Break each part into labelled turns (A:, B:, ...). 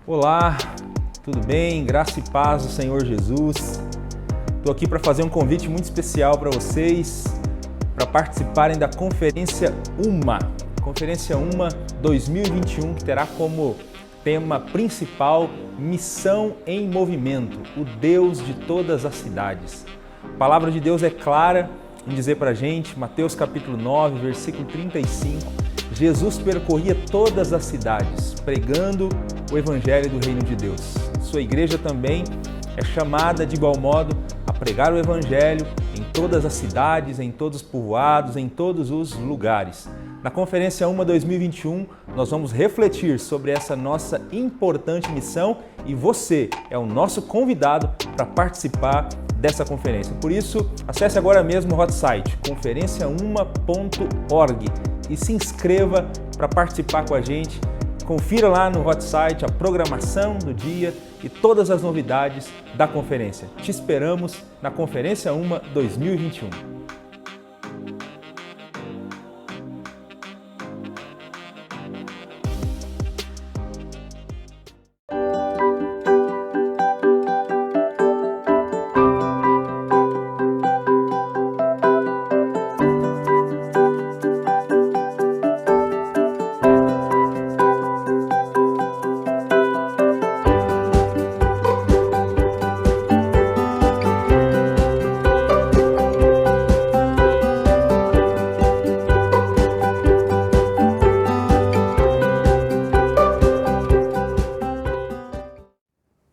A: Olá, tudo bem? Graça e paz do Senhor Jesus. Estou aqui para fazer um convite muito especial para vocês, para participarem da Conferência UMA. Conferência UMA 2021, que terá como tema principal Missão em Movimento, o Deus de todas as cidades. A palavra de Deus é clara em dizer para a gente, Mateus capítulo 9, versículo 35, Jesus percorria todas as cidades, pregando o Evangelho do Reino de Deus. Sua igreja também é chamada de igual modo a pregar o Evangelho em todas as cidades, em todos os povoados, em todos os lugares. Na Conferência UMA 2021, nós vamos refletir sobre essa nossa importante missão e você é o nosso convidado para participar dessa conferência. Por isso, acesse agora mesmo o hot site conferenciauma.org e se inscreva para participar com a gente. Confira lá no hot site a programação do dia e todas as novidades da conferência. Te esperamos na Conferência UMA 2021.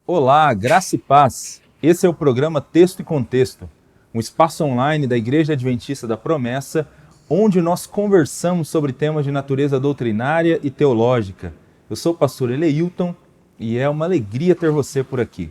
A: Olá, graça e paz. Esse é o programa Texto e Contexto, um espaço online da Igreja Adventista da Promessa, onde nós conversamos sobre temas de natureza doutrinária e teológica. Eu sou o pastor Eleilton e é uma alegria ter você por aqui.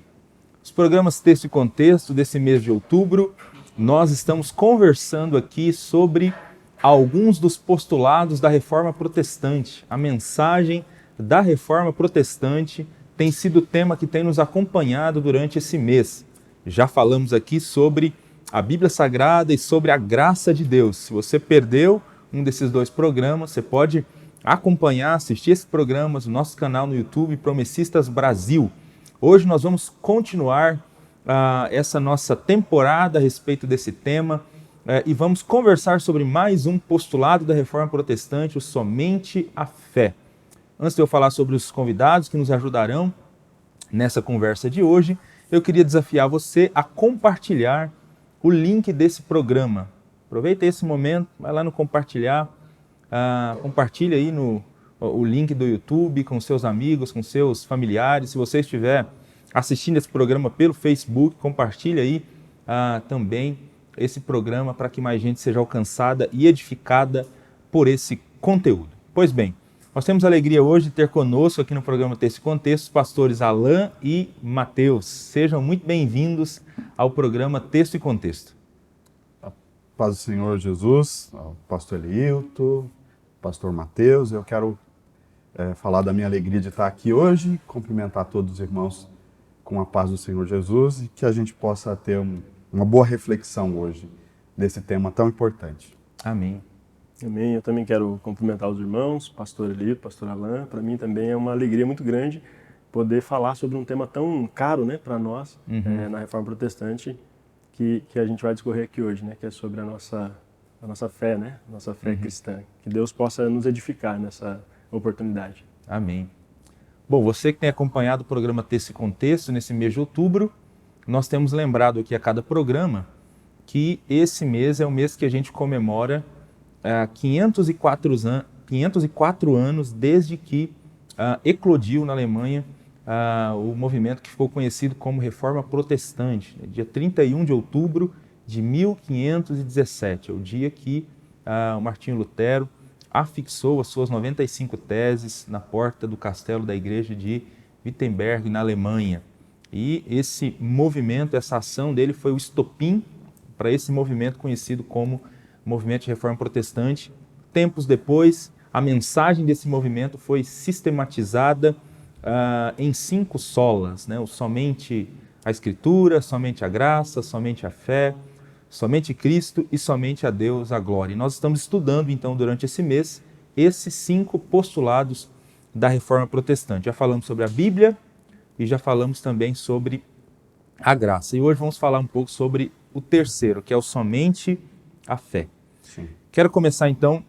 A: Os programas Texto e Contexto desse mês de outubro, nós estamos conversando aqui sobre alguns dos postulados da Reforma Protestante. A mensagem da Reforma Protestante tem sido o tema que tem nos acompanhado durante esse mês. Já falamos aqui sobre a Bíblia Sagrada e sobre a graça de Deus. Se você perdeu um desses dois programas, você pode acompanhar, assistir esses programas no nosso canal no YouTube, Promessistas Brasil. Hoje nós vamos continuar essa nossa temporada a respeito desse tema e vamos conversar sobre mais um postulado da Reforma Protestante, o somente a fé. Antes de eu falar sobre os convidados que nos ajudarão nessa conversa de hoje, eu queria desafiar você a compartilhar o link desse programa. Aproveita esse momento, vai lá no compartilhar, compartilha aí o link do YouTube com seus amigos, com seus familiares. Se você estiver assistindo esse programa pelo Facebook, compartilha aí também esse programa para que mais gente seja alcançada e edificada por esse conteúdo. Pois bem, nós temos a alegria hoje de ter conosco aqui no programa Texto e Contexto os pastores Alain e Mateus. Sejam muito bem-vindos ao programa Texto e Contexto.
B: A paz do Senhor Jesus, ao pastor Eleilton, pastor Mateus, eu quero falar da minha alegria de estar aqui hoje, cumprimentar todos os irmãos com a paz do Senhor Jesus e que a gente possa ter uma boa reflexão hoje desse tema tão importante.
A: Amém.
C: Amém. Eu também quero cumprimentar os irmãos, pastor Elito, pastor Alain. Para mim também é uma alegria muito grande poder falar sobre um tema tão caro, né, para nós, na Reforma Protestante, que a gente vai discorrer aqui hoje, né, que é sobre a nossa fé, né, nossa fé cristã. Que Deus possa nos edificar nessa oportunidade.
A: Amém. Bom, você que tem acompanhado o programa Texto e Contexto nesse mês de outubro, nós temos lembrado aqui a cada programa que esse mês é o mês que a gente comemora 504 anos desde que eclodiu na Alemanha o movimento que ficou conhecido como Reforma Protestante. Dia 31 de outubro de 1517, é o dia que o Martinho Lutero afixou as suas 95 teses na porta do castelo da igreja de Wittenberg, na Alemanha. E esse movimento, essa ação dele foi o estopim para esse movimento conhecido como Movimento de Reforma Protestante. Tempos depois, a mensagem desse movimento foi sistematizada em 5 solas, né? Somente a Escritura, somente a graça, somente a fé, somente Cristo e somente a Deus a glória. E nós estamos estudando, então, durante esse mês, esses 5 postulados da Reforma Protestante. Já falamos sobre a Bíblia, e já falamos também sobre a graça. E hoje vamos falar um pouco sobre o terceiro, que é o somente a fé.
B: Sim.
A: Quero começar então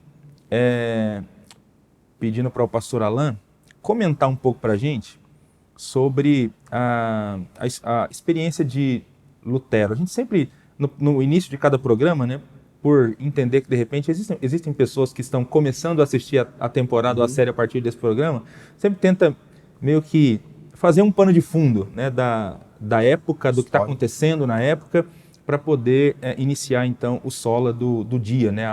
A: pedindo para o pastor Alan comentar um pouco para a gente sobre a experiência de Lutero. A gente sempre, no início de cada programa, né, por entender que de repente existem pessoas que estão começando a assistir a temporada ou a série a partir desse programa, sempre tenta meio que fazer um pano de fundo, né, da época, do que está acontecendo na época, para poder iniciar então o sola do dia, né,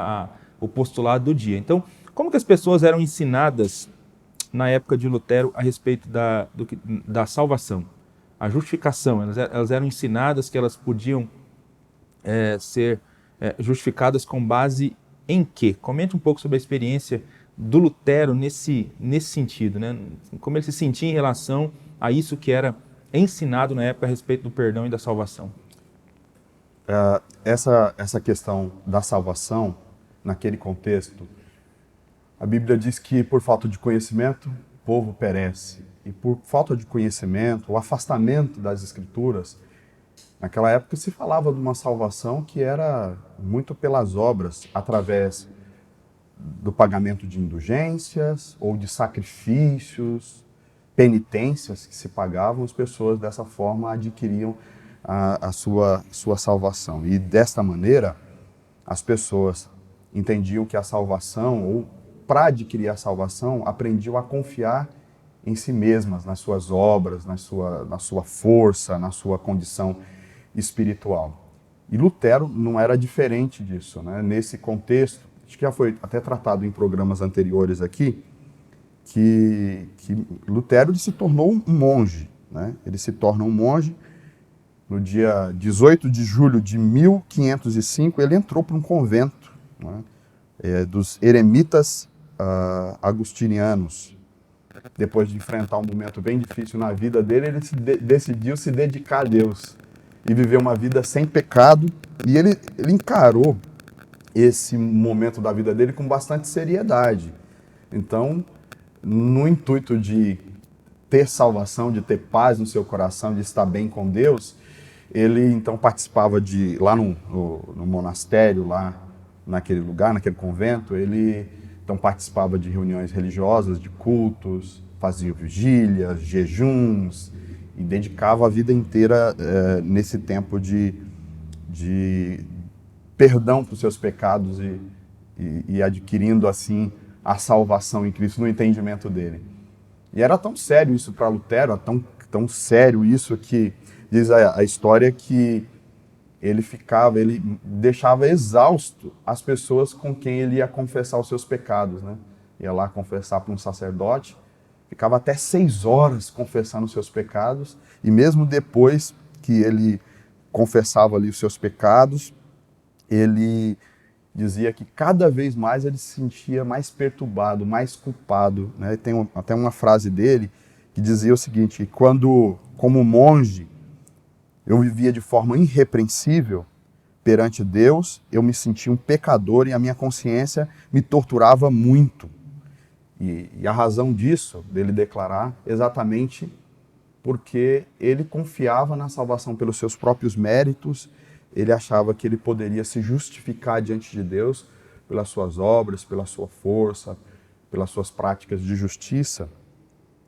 A: o postulado do dia. Então, como que as pessoas eram ensinadas na época de Lutero a respeito da salvação, a justificação? Elas eram ensinadas que elas podiam ser justificadas com base em quê? Comente um pouco sobre a experiência do Lutero nesse sentido, né? Como ele se sentia em relação a isso que era ensinado na época a respeito do perdão e da salvação.
B: Essa questão da salvação, naquele contexto, a Bíblia diz que por falta de conhecimento, o povo perece. E por falta de conhecimento, o afastamento das Escrituras, naquela época se falava de uma salvação que era muito pelas obras, através do pagamento de indulgências ou de sacrifícios, penitências que se pagavam, as pessoas dessa forma adquiriam a sua salvação. E desta maneira, as pessoas entendiam que a salvação, ou para adquirir a salvação, aprendiam a confiar em si mesmas, nas suas obras, na sua força, na sua condição espiritual. E Lutero não era diferente disso, né? Nesse contexto, acho que já foi até tratado em programas anteriores aqui, que Lutero se tornou um monge, né? Ele se torna um monge no dia 18 de julho de 1505, ele entrou para um convento, né, dos eremitas agustinianos. Depois de enfrentar um momento bem difícil na vida dele, ele decidiu se dedicar a Deus e viver uma vida sem pecado, e ele encarou esse momento da vida dele com bastante seriedade. Então, no intuito de ter salvação, de ter paz no seu coração, de estar bem com Deus, ele então participava lá no monastério, lá naquele lugar, naquele convento, ele então participava de reuniões religiosas, de cultos, fazia vigílias, jejuns, e dedicava a vida inteira nesse tempo de perdão para os seus pecados e adquirindo assim a salvação em Cristo no entendimento dele. E era tão sério isso para Lutero, tão sério isso que diz a história que ele deixava exausto as pessoas com quem ele ia confessar os seus pecados, né? Ia lá confessar para um sacerdote, ficava até 6 horas confessando os seus pecados, e mesmo depois que ele confessava ali os seus pecados, ele dizia que cada vez mais ele se sentia mais perturbado, mais culpado, né? Tem até uma frase dele que dizia o seguinte: como monge, eu vivia de forma irrepreensível perante Deus, eu me sentia um pecador e a minha consciência me torturava muito. E a razão disso, dele declarar, exatamente porque ele confiava na salvação pelos seus próprios méritos, ele achava que ele poderia se justificar diante de Deus pelas suas obras, pela sua força, pelas suas práticas de justiça,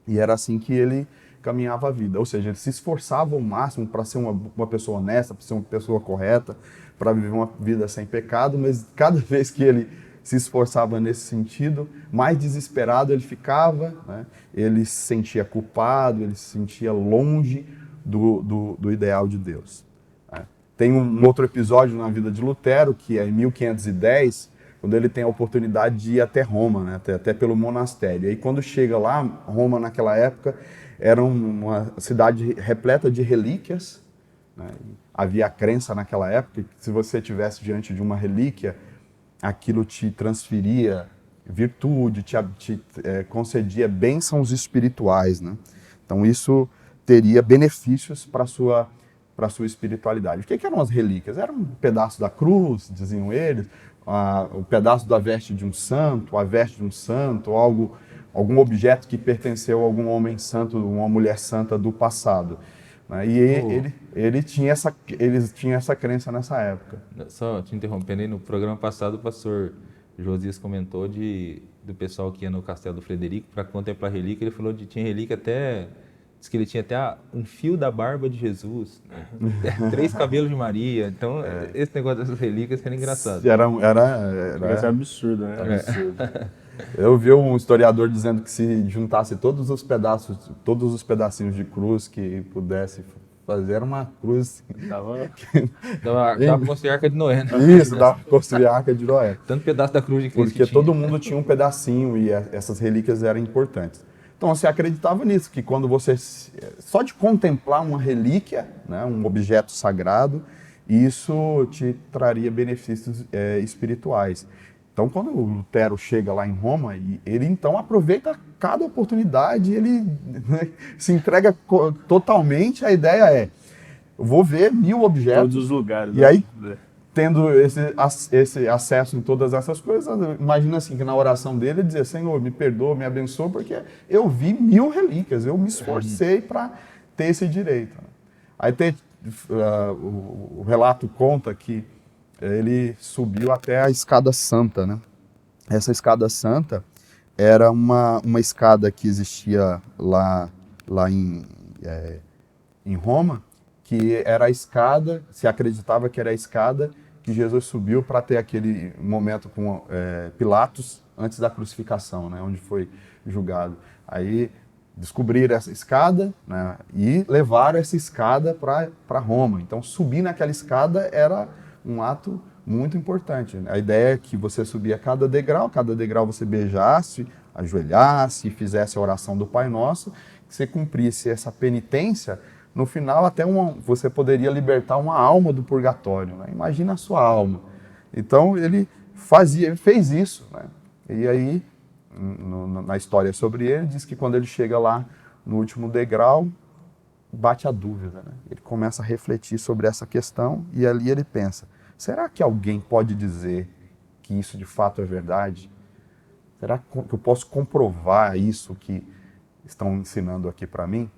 B: e era assim que ele caminhava a vida, ou seja, ele se esforçava ao máximo para ser uma pessoa honesta, para ser uma pessoa correta, para viver uma vida sem pecado, mas cada vez que ele se esforçava nesse sentido, mais desesperado ele ficava, né? Ele se sentia culpado, ele se sentia longe do ideal de Deus. Né? Tem um outro episódio na vida de Lutero, que é em 1510, quando ele tem a oportunidade de ir até Roma, né? até pelo monastério. E quando chega lá, Roma naquela época era uma cidade repleta de relíquias, né? Havia a crença naquela época que se você estivesse diante de uma relíquia, aquilo te transferia virtude, te concedia bênçãos espirituais, né? Então isso teria benefícios para a sua espiritualidade. O que eram as relíquias? Era um pedaço da cruz, diziam eles, o pedaço da veste de um santo, a veste de um santo, algo algum objeto que pertenceu a algum homem santo, uma mulher santa do passado. Né? E ele tinha essa crença nessa época.
A: Só te interrompendo aí, no programa passado o pastor Josias comentou do pessoal que ia no Castelo do Frederico para contemplar a relíquia. Ele falou que tinha relíquia até... Diz que ele tinha até um fio da barba de Jesus, né? 3 cabelos de Maria. Então, esse negócio dessas relíquias era engraçado.
C: Era absurdo, né?
B: Absurdo. Eu vi um historiador dizendo que se juntasse todos os pedacinhos de cruz que pudesse fazer, era uma cruz...
C: Dava
A: pra construir a Arca de Noé, né?
B: Isso, dava pra construir a Arca de Noé.
A: Tanto pedaço da cruz de Cristo
B: Porque
A: que tinha.
B: todo mundo tinha um pedacinho e essas relíquias eram importantes. Então você acreditava nisso, que quando você, só de contemplar uma relíquia, né, um objeto sagrado, isso te traria benefícios espirituais. Então quando o Lutero chega lá em Roma, ele então aproveita cada oportunidade, ele se entrega totalmente, a ideia é, eu vou ver 1000 objetos.
C: Todos os lugares.
B: E aí, tendo esse acesso em todas essas coisas, imagina assim, que na oração dele ele dizia, Senhor, me perdoa, me abençoa, porque eu vi 1000 relíquias, eu me esforcei para ter esse direito. Aí o relato conta que ele subiu até a escada santa, né? Essa escada santa era uma escada que existia lá em Roma, que era a escada, se acreditava que era a escada que Jesus subiu para ter aquele momento com Pilatos antes da crucificação, né, onde foi julgado. Aí descobriram essa escada, né, e levaram essa escada para Roma. Então subir naquela escada era um ato muito importante. A ideia é que você subia cada degrau você beijasse, ajoelhasse e fizesse a oração do Pai Nosso, que você cumprisse essa penitência. No final, até você poderia libertar uma alma do purgatório. Né? Imagina a sua alma. Então, ele fez isso. Né? E aí, na história sobre ele, diz que quando ele chega lá no último degrau, bate a dúvida. Né? Ele começa a refletir sobre essa questão e ali ele pensa, será que alguém pode dizer que isso de fato é verdade? Será que eu posso comprovar isso que estão ensinando aqui para mim?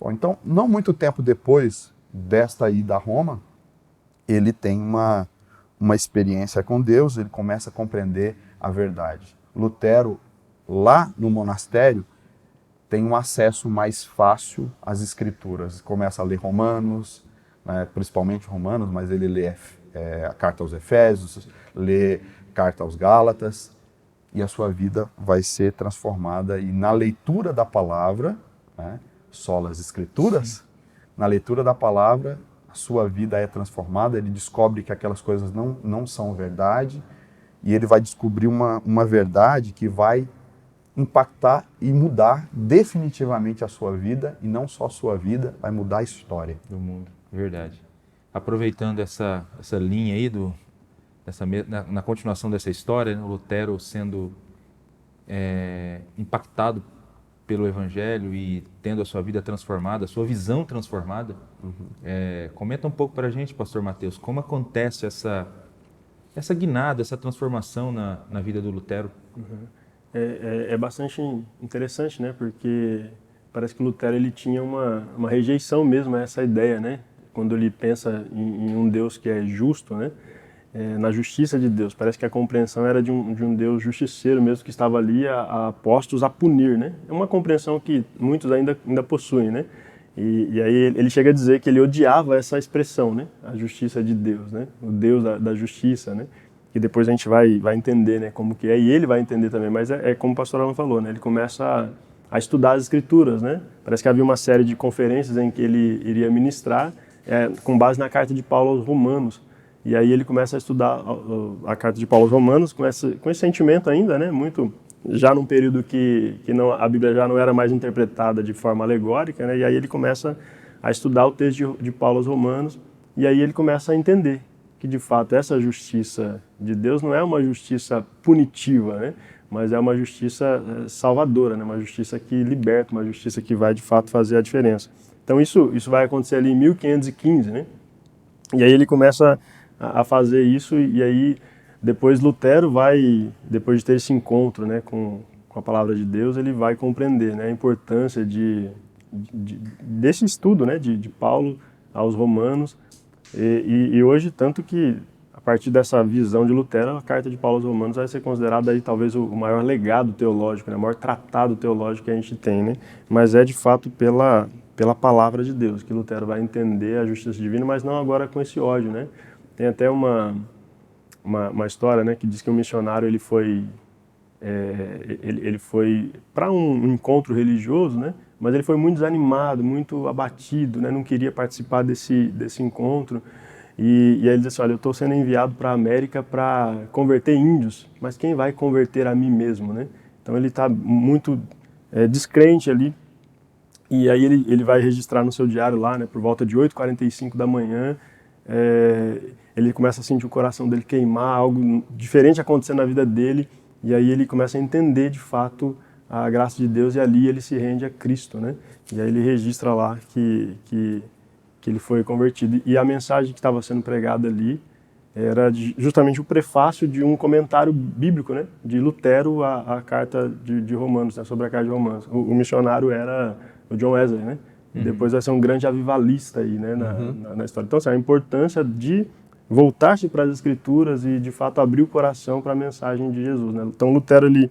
B: Bom, então, não muito tempo depois desta ida a Roma, ele tem uma experiência com Deus, ele começa a compreender a verdade. Lutero, lá no monastério, tem um acesso mais fácil às escrituras. Começa a ler Romanos, né, principalmente Romanos, mas ele lê a carta aos Efésios, lê carta aos Gálatas, e a sua vida vai ser transformada. E na leitura da palavra, né, sola as escrituras, na leitura da palavra, a sua vida é transformada, ele descobre que aquelas coisas não são verdade, e ele vai descobrir uma verdade que vai impactar e mudar definitivamente a sua vida, e não só a sua vida, vai mudar a história
A: do mundo. Verdade. Aproveitando essa linha aí, na continuação dessa história, né, o Lutero sendo impactado pelo Evangelho e tendo a sua vida transformada, a sua visão transformada. Comenta um pouco para a gente, pastor Mateus, como acontece essa guinada, essa transformação na vida do Lutero.
C: É bastante interessante, né? Porque parece que Lutero ele tinha uma rejeição mesmo a essa ideia, né? Quando ele pensa em um Deus que é justo, né? Na justiça de Deus. Parece que a compreensão era de um Deus justiceiro mesmo, que estava ali a postos a punir, né? É uma compreensão que muitos ainda possuem, né? E aí ele chega a dizer que ele odiava essa expressão, né? A justiça de Deus, né? O Deus da justiça, né? Que depois a gente vai entender, né? Como que é, e ele vai entender também. Mas é como o pastor Alan falou, né? Ele começa a estudar as escrituras, né? Parece que havia uma série de conferências em que ele iria ministrar com base na carta de Paulo aos Romanos. E aí ele começa a estudar a carta de Paulo aos Romanos com esse sentimento ainda, né? Muito já num período que a Bíblia já não era mais interpretada de forma alegórica, né? E aí ele começa a estudar o texto de Paulo aos Romanos, e aí ele começa a entender que de fato essa justiça de Deus não é uma justiça punitiva, né? Mas é uma justiça salvadora, né? Uma justiça que liberta, uma justiça que vai de fato fazer a diferença. Então isso vai acontecer ali em 1515, né? E aí ele começa a fazer isso, e aí depois Lutero depois de ter esse encontro, né, com com a palavra de Deus, ele vai compreender, né, a importância desse estudo, né, de Paulo aos Romanos. E hoje, tanto que, a partir dessa visão de Lutero, a carta de Paulo aos Romanos vai ser considerada aí, talvez o maior legado teológico, né, o maior tratado teológico que a gente tem, né? Mas é de fato pela palavra de Deus que Lutero vai entender a justiça divina, mas não agora com esse ódio, né? Tem até uma história, né, que diz que um missionário ele foi para um encontro religioso, né? Mas ele foi muito desanimado, muito abatido, né? Não queria participar desse encontro. E aí ele diz assim, olha, eu estou sendo enviado para a América para converter índios, mas quem vai converter a mim mesmo, né? Então ele está muito descrente ali. E aí ele vai registrar no seu diário lá, né, por volta de 8h45 da manhã, ele começa a sentir o coração dele queimar, algo diferente acontecendo na vida dele, e aí ele começa a entender de fato a graça de Deus, e ali ele se rende a Cristo, né? E aí ele registra lá que ele foi convertido. E a mensagem que estava sendo pregada ali era justamente o prefácio de um comentário bíblico, né, de Lutero à carta de Romanos, né, sobre a carta de Romanos. O missionário era o John Wesley, né? E depois vai ser um grande avivalista aí, né, na história. Então, assim, a importância de voltar-se para as Escrituras e, de fato, abrir o coração para a mensagem de Jesus, né? Então, Lutero, ele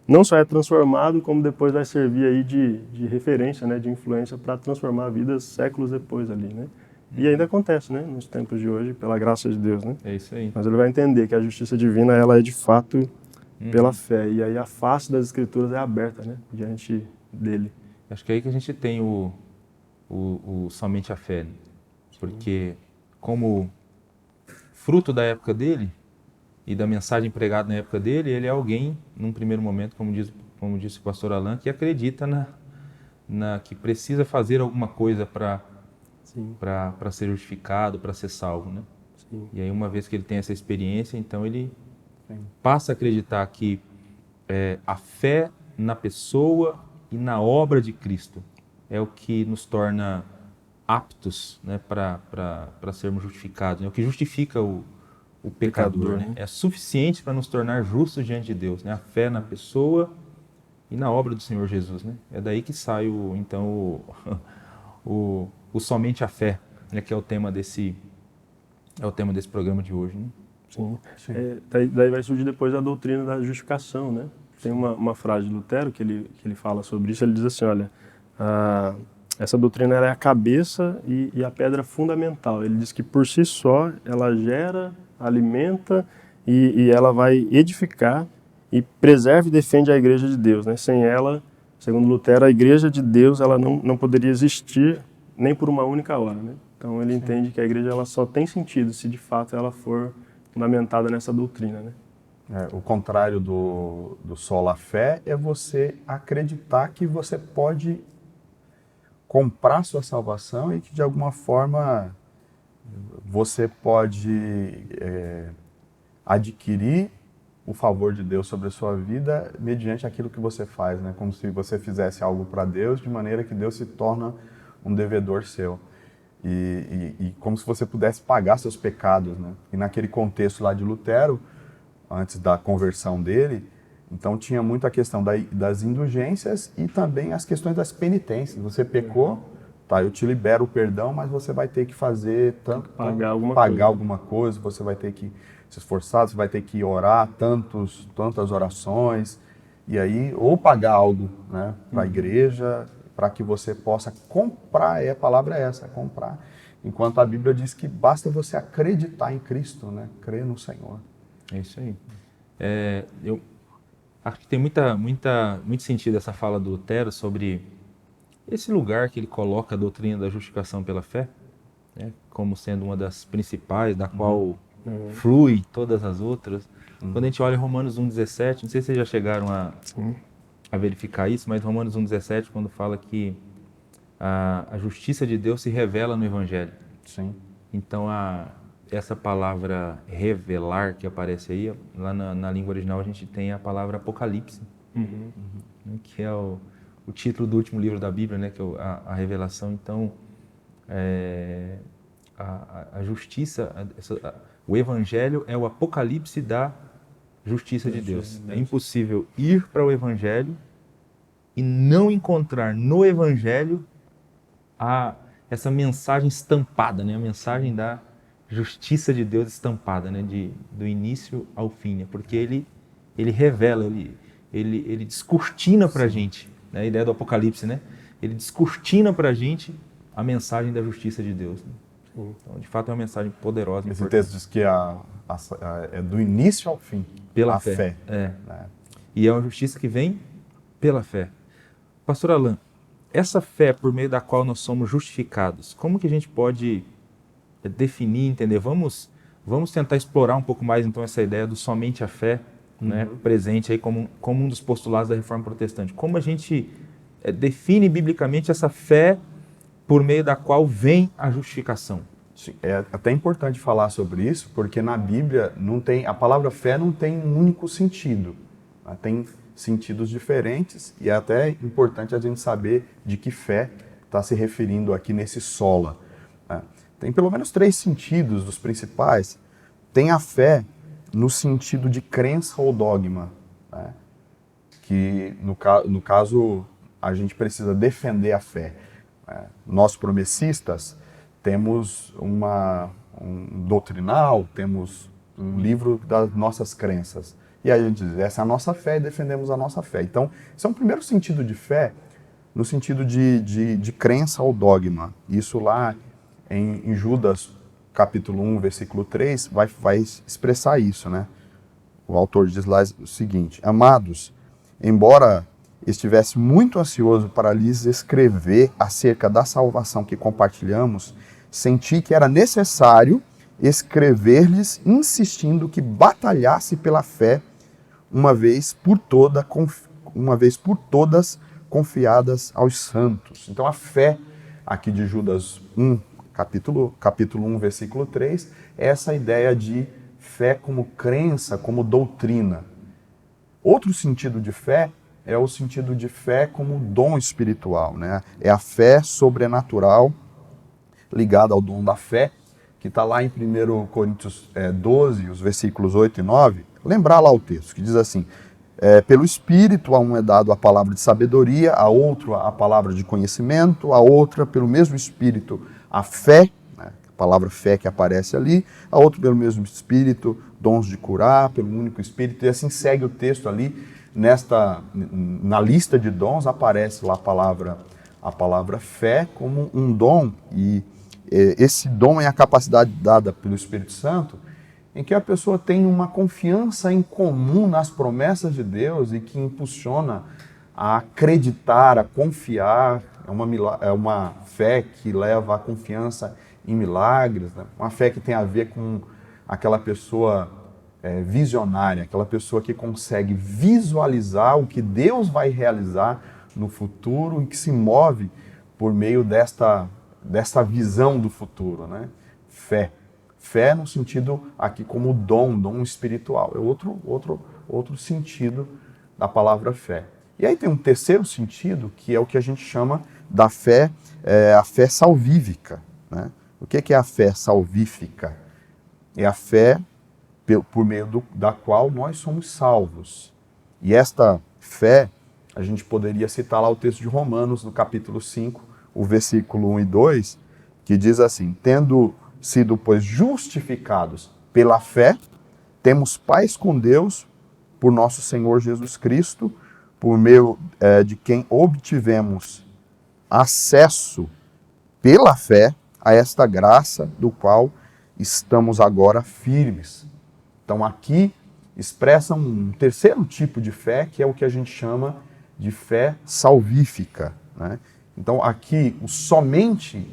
C: não só é transformado, como depois vai servir aí de referência, né, de influência para transformar vidas séculos depois ali, né? E ainda acontece, né, nos tempos de hoje, pela graça de Deus, né?
A: É isso aí.
C: Mas ele vai entender que a justiça divina, ela é de fato pela fé. E aí a face das Escrituras é aberta, né, diante dele.
A: Acho que é aí que a gente tem o somente a fé, né? Porque como fruto da época dele e da mensagem pregada na época dele, ele é alguém, num primeiro momento, como disse o pastor Alan, que acredita que precisa fazer alguma coisa para ser justificado, para ser salvo, né?
C: Sim.
A: E aí, uma vez que ele tem essa experiência, então ele passa a acreditar que a fé na pessoa e na obra de Cristo é o que nos torna aptos, né, para sermos justificados, né? O que justifica o pecador, né? É suficiente para nos tornar justos diante de Deus, né? A fé na pessoa e na obra do Senhor Jesus, né? É daí que sai o somente a fé, né, que é o tema desse programa de hoje, né?
C: Sim. Daí vai surgir depois a doutrina da justificação, né? Tem uma frase de Lutero que ele fala sobre isso. Ele diz assim, olha, essa doutrina ela é a cabeça e a pedra fundamental. Ele diz que por si só ela gera, alimenta e ela vai edificar e preserva e defende a igreja de Deus, né? Sem ela, segundo Lutero, a igreja de Deus ela não poderia existir nem por uma única hora, né? Então ele entende que a igreja ela só tem sentido se de fato ela for fundamentada nessa doutrina, né?
B: O contrário do sola fé é você acreditar que você pode comprar sua salvação e que de alguma forma você pode adquirir o favor de Deus sobre a sua vida mediante aquilo que você faz, né? Como se você fizesse algo para Deus de maneira que Deus se torna um devedor seu. E como se você pudesse pagar seus pecados, né? E naquele contexto lá de Lutero, antes da conversão dele, então tinha muito a questão das indulgências e também as questões das penitências. Você pecou, tá, eu te libero o perdão, mas você vai ter que fazer
C: pagar
B: alguma coisa, você vai ter que se esforçar, você vai ter que orar tantas orações, e aí, ou pagar algo, né, para a igreja, para que você possa comprar, a palavra é essa, comprar. Enquanto a Bíblia diz que basta você acreditar em Cristo, né, crer no Senhor.
A: É isso aí. Eu acho que tem muito sentido essa fala do Lutero sobre esse lugar que ele coloca a doutrina da justificação pela fé, né, como sendo uma das principais, da qual flui todas as outras. Quando a gente olha Romanos 1,17, não sei se vocês já chegaram a verificar isso, mas Romanos 1,17, quando fala que a justiça de Deus se revela no Evangelho.
B: Sim.
A: Então, essa palavra revelar que aparece aí, lá na língua original a gente tem a palavra Apocalipse, né, que é o título do último livro da Bíblia, né, que é a revelação. Então, a justiça, o Evangelho é o Apocalipse da justiça de Deus. É impossível ir para o Evangelho e não encontrar no Evangelho essa mensagem estampada, né? A mensagem da justiça de Deus estampada, né? Do início ao fim, né? Porque ele revela, ele descortina para a gente, né? A ideia do Apocalipse, né? Ele descortina para a gente a mensagem da justiça de Deus, né? Então, de fato, é uma mensagem poderosa.
B: Esse texto diz que é do início ao fim,
A: Pela
B: a
A: fé.
B: fé.
A: Né? E é uma justiça que vem pela fé. Pastor Alan, essa fé por meio da qual nós somos justificados, como que a gente pode definir, entender? Vamos tentar explorar um pouco mais então essa ideia do somente a fé, né, presente aí como um dos postulados da Reforma Protestante. Como a gente define biblicamente essa fé por meio da qual vem a justificação?
B: Sim, é até importante falar sobre isso, porque na Bíblia a palavra fé não tem um único sentido. Ela tem sentidos diferentes e é até importante a gente saber de que fé está se referindo aqui nesse sola. Né? Tem pelo menos 3 sentidos dos principais. Tem a fé no sentido de crença ou dogma, né? Que no caso a gente precisa defender a fé. Nós promessistas temos um doutrinal, temos um livro das nossas crenças. E aí a gente diz, essa é a nossa fé e defendemos a nossa fé. Então, esse é um primeiro sentido de fé, no sentido de crença ou dogma. Isso lá em Judas, capítulo 1, versículo 3, vai expressar isso, né? O autor diz lá o seguinte: Amados, embora estivesse muito ansioso para lhes escrever acerca da salvação que compartilhamos, senti que era necessário escrever-lhes insistindo que batalhasse pela fé uma vez por todas confiadas aos santos. Então a fé aqui de Judas 1, capítulo 1, versículo 3, é essa ideia de fé como crença, como doutrina. Outro sentido de fé é o sentido de fé como dom espiritual, né? É a fé sobrenatural ligada ao dom da fé, que está lá em 1 Coríntios 12, os versículos 8 e 9. Lembrar lá o texto, que diz assim: pelo Espírito a um é dado a palavra de sabedoria, a outro a palavra de conhecimento, a outra pelo mesmo Espírito a fé, né? A palavra fé que aparece ali, a outro pelo mesmo Espírito dons de curar, pelo único Espírito, e assim segue o texto ali. Na lista de dons aparece lá a palavra fé como um dom, e esse dom é a capacidade dada pelo Espírito Santo em que a pessoa tem uma confiança em comum nas promessas de Deus e que impulsiona a acreditar, a confiar. É uma fé que leva à confiança em milagres, né? Uma fé que tem a ver com aquela pessoa visionária, aquela pessoa que consegue visualizar o que Deus vai realizar no futuro e que se move por meio desta visão do futuro, né? Fé no sentido aqui como dom espiritual. É outro sentido da palavra fé. E aí tem um terceiro sentido, que é o que a gente chama da fé, a fé salvífica, né? O que é a fé salvífica? É a fé por meio da qual nós somos salvos. E esta fé, a gente poderia citar lá o texto de Romanos, no capítulo 5, o versículo 1 e 2, que diz assim: tendo sido, pois, justificados pela fé, temos paz com Deus por nosso Senhor Jesus Cristo, por meio de quem obtivemos acesso pela fé a esta graça do qual estamos agora firmes. Então aqui expressa um terceiro tipo de fé, que é o que a gente chama de fé salvífica, né? Então aqui o somente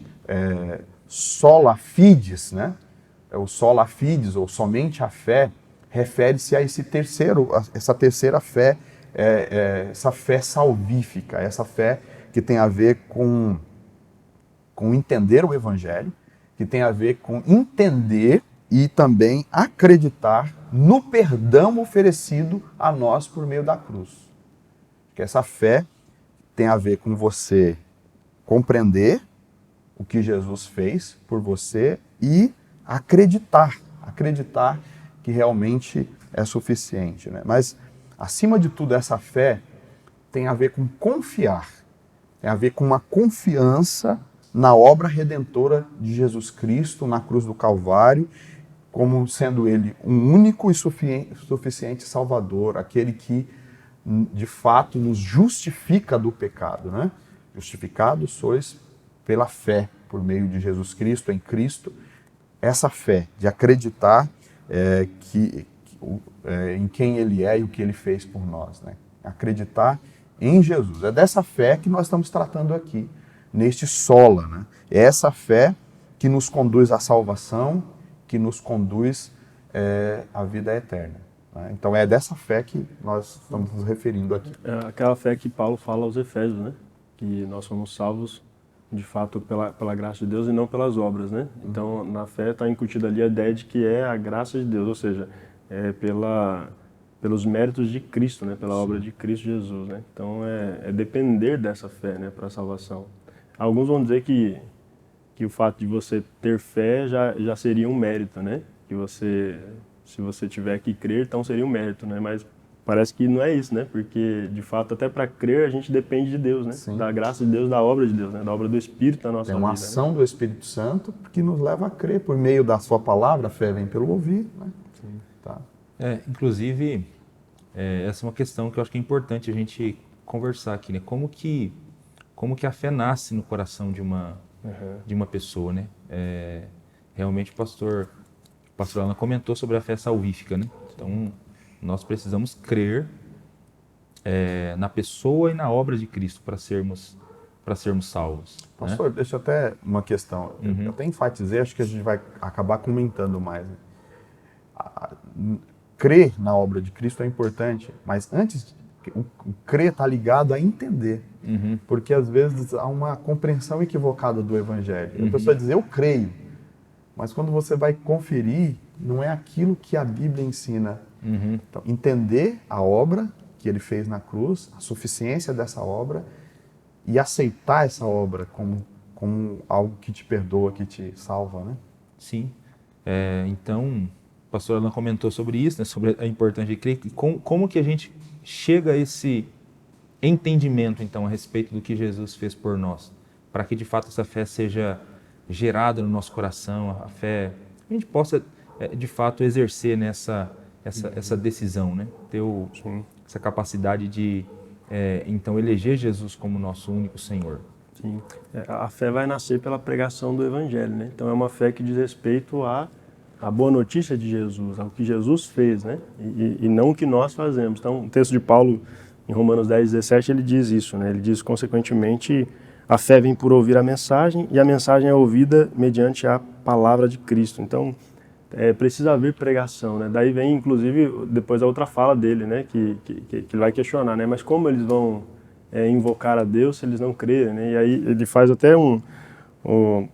B: sola fides, né? O sola fides, ou somente a fé, refere-se a essa terceira fé, essa fé salvífica, essa fé que tem a ver com entender o Evangelho, que tem a ver com entender e também acreditar no perdão oferecido a nós por meio da cruz. Que essa fé tem a ver com você compreender o que Jesus fez por você e acreditar que realmente é suficiente, né? Mas, acima de tudo, essa fé tem a ver com confiar, tem a ver com uma confiança na obra redentora de Jesus Cristo na cruz do Calvário, como sendo Ele um único e suficiente Salvador, aquele que, de fato, nos justifica do pecado, né? Justificados sois pela fé, por meio de Jesus Cristo, em Cristo. Essa fé de acreditar em quem Ele é e o que Ele fez por nós, né? Acreditar em Jesus. É dessa fé que nós estamos tratando aqui, neste sola, né? É essa fé que nos conduz à salvação, que nos conduz à vida eterna, né? Então é dessa fé que nós estamos nos referindo aqui.
C: É aquela fé que Paulo fala aos Efésios, né? Que nós somos salvos de fato pela graça de Deus e não pelas obras, né? Então na fé está incutida ali a ideia de que é a graça de Deus, ou seja, é pelos méritos de Cristo, né? Pela obra de Cristo Jesus, né? Então é depender dessa fé, né? Para a salvação. Alguns vão dizer que o fato de você ter fé já seria um mérito, né? Que se você tiver que crer, então seria um mérito, né? Mas parece que não é isso, né? Porque, de fato, até para crer, a gente depende de Deus, né?
B: Sim.
C: Da graça de Deus, da obra de Deus, né? Da obra do Espírito na nossa vida.
B: É uma ação do Espírito Santo que nos leva a crer por meio da sua palavra. A fé vem pelo ouvir, né?
C: Sim.
B: Tá.
A: Inclusive, essa é uma questão que eu acho que é importante a gente conversar aqui, né? Como que a fé nasce no coração de uma pessoa, né? Realmente o pastor Alan comentou sobre a fé salvífica, né? Então, nós precisamos crer na pessoa e na obra de Cristo para sermos salvos.
B: Pastor,
A: né?
B: deixa até uma questão. Eu até enfatizei, acho que a gente vai acabar comentando mais, né? Crer na obra de Cristo é importante, mas antes, o crer está ligado a entender. Porque às vezes há uma compreensão equivocada do Evangelho. A pessoa diz, eu creio, mas quando você vai conferir, não é aquilo que a Bíblia ensina. Então, entender a obra que ele fez na cruz, a suficiência dessa obra, e aceitar essa obra como algo que te perdoa, que te salva, né?
A: Sim. Então, o pastor Alan comentou sobre isso, né, sobre a importância de crer. Como que a gente chega a esse entendimento, então, a respeito do que Jesus fez por nós, para que, de fato, essa fé seja gerada no nosso coração, a gente possa, de fato, exercer essa decisão, né? Ter essa capacidade de, então, eleger Jesus como nosso único Senhor.
C: Sim. A fé vai nascer pela pregação do Evangelho, né? Então é uma fé que diz respeito à boa notícia de Jesus, ao que Jesus fez, né? E não o que nós fazemos. Então, o texto de Paulo, em Romanos 10:17, ele diz isso, né? Ele diz, consequentemente, a fé vem por ouvir a mensagem e a mensagem é ouvida mediante a palavra de Cristo. Então, precisa haver pregação, né? Daí vem, inclusive, depois a outra fala dele, né? Que ele vai questionar, né? Mas como eles vão invocar a Deus se eles não crerem, né? E aí ele faz até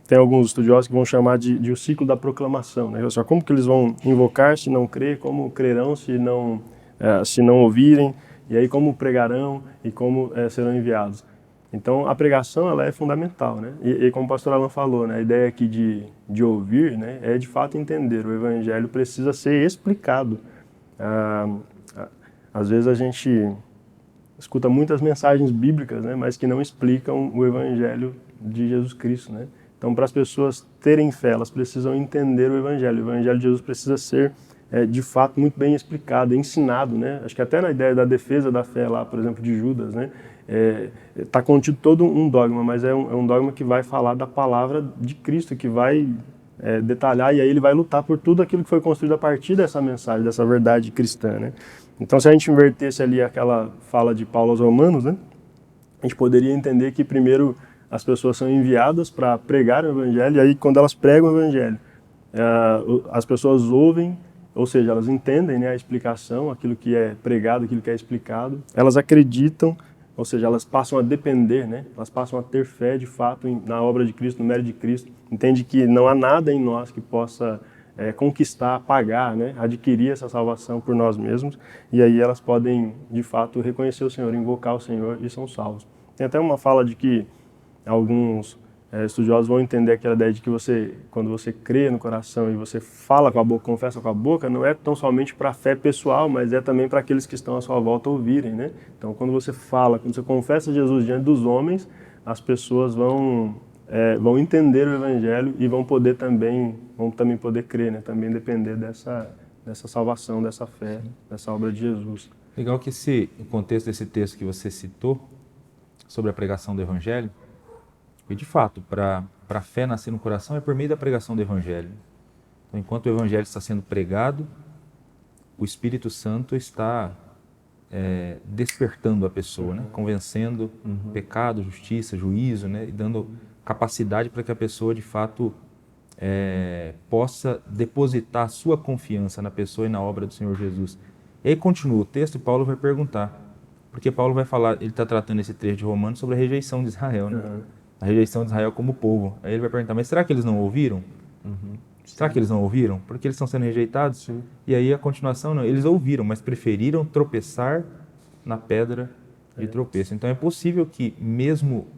C: tem alguns estudiosos que vão chamar de o ciclo da proclamação, né? Só como que eles vão invocar se não crer, como crerão se não ouvirem, e aí como pregarão e como serão enviados. Então a pregação ela é fundamental, né? E como o pastor Alan falou, né? A ideia aqui de ouvir, né? É de fato entender. O evangelho precisa ser explicado. Às vezes a gente escuta muitas mensagens bíblicas, né? Mas que não explicam o evangelho de Jesus Cristo, né? Então, para as pessoas terem fé, elas precisam entender o Evangelho. O Evangelho de Jesus precisa ser, de fato, muito bem explicado, ensinado, né? Acho que até na ideia da defesa da fé lá, por exemplo, de Judas, né? Está contido todo um dogma, mas é um dogma que vai falar da palavra de Cristo, que vai detalhar, e aí ele vai lutar por tudo aquilo que foi construído a partir dessa mensagem, dessa verdade cristã, né? Então, se a gente invertesse ali aquela fala de Paulo aos Romanos, né? A gente poderia entender que, primeiro, as pessoas são enviadas para pregar o Evangelho, e aí quando elas pregam o Evangelho, as pessoas ouvem, ou seja, elas entendem, né, a explicação, aquilo que é pregado, aquilo que é explicado, elas acreditam, ou seja, elas passam a depender, né, elas passam a ter fé de fato na obra de Cristo, no mérito de Cristo, entende que não há nada em nós que possa conquistar, pagar, né, adquirir essa salvação por nós mesmos, e aí elas podem de fato reconhecer o Senhor, invocar o Senhor e são salvos. Tem até uma fala de que alguns Estudiosos vão entender aquela ideia de que quando você crê no coração e você fala com a boca, confessa com a boca, não é tão somente para a fé pessoal, mas é também para aqueles que estão à sua volta ouvirem, né? Então, quando você fala, quando você confessa Jesus diante dos homens, as pessoas vão entender o Evangelho e vão também poder crer, né? Também depender dessa salvação, dessa fé, dessa obra de Jesus.
A: Legal que o contexto desse texto que você citou sobre a pregação do Evangelho, e de fato, para a fé nascer no coração é por meio da pregação do Evangelho. Então, enquanto o Evangelho está sendo pregado, o Espírito Santo está despertando a pessoa, né? Convencendo pecado, justiça, juízo, né? E dando capacidade para que a pessoa, de fato, possa depositar a sua confiança na pessoa e na obra do Senhor Jesus. E aí continua o texto e Paulo vai perguntar, porque Paulo vai falar, ele está tratando esse trecho de Romanos sobre a rejeição de Israel, né? A rejeição de Israel como povo. Aí ele vai perguntar, mas será que eles não ouviram? Será que eles não ouviram? Porque eles estão sendo rejeitados? Sim. E aí a continuação, não, eles ouviram, mas preferiram tropeçar na pedra de tropeço. Então é possível que mesmo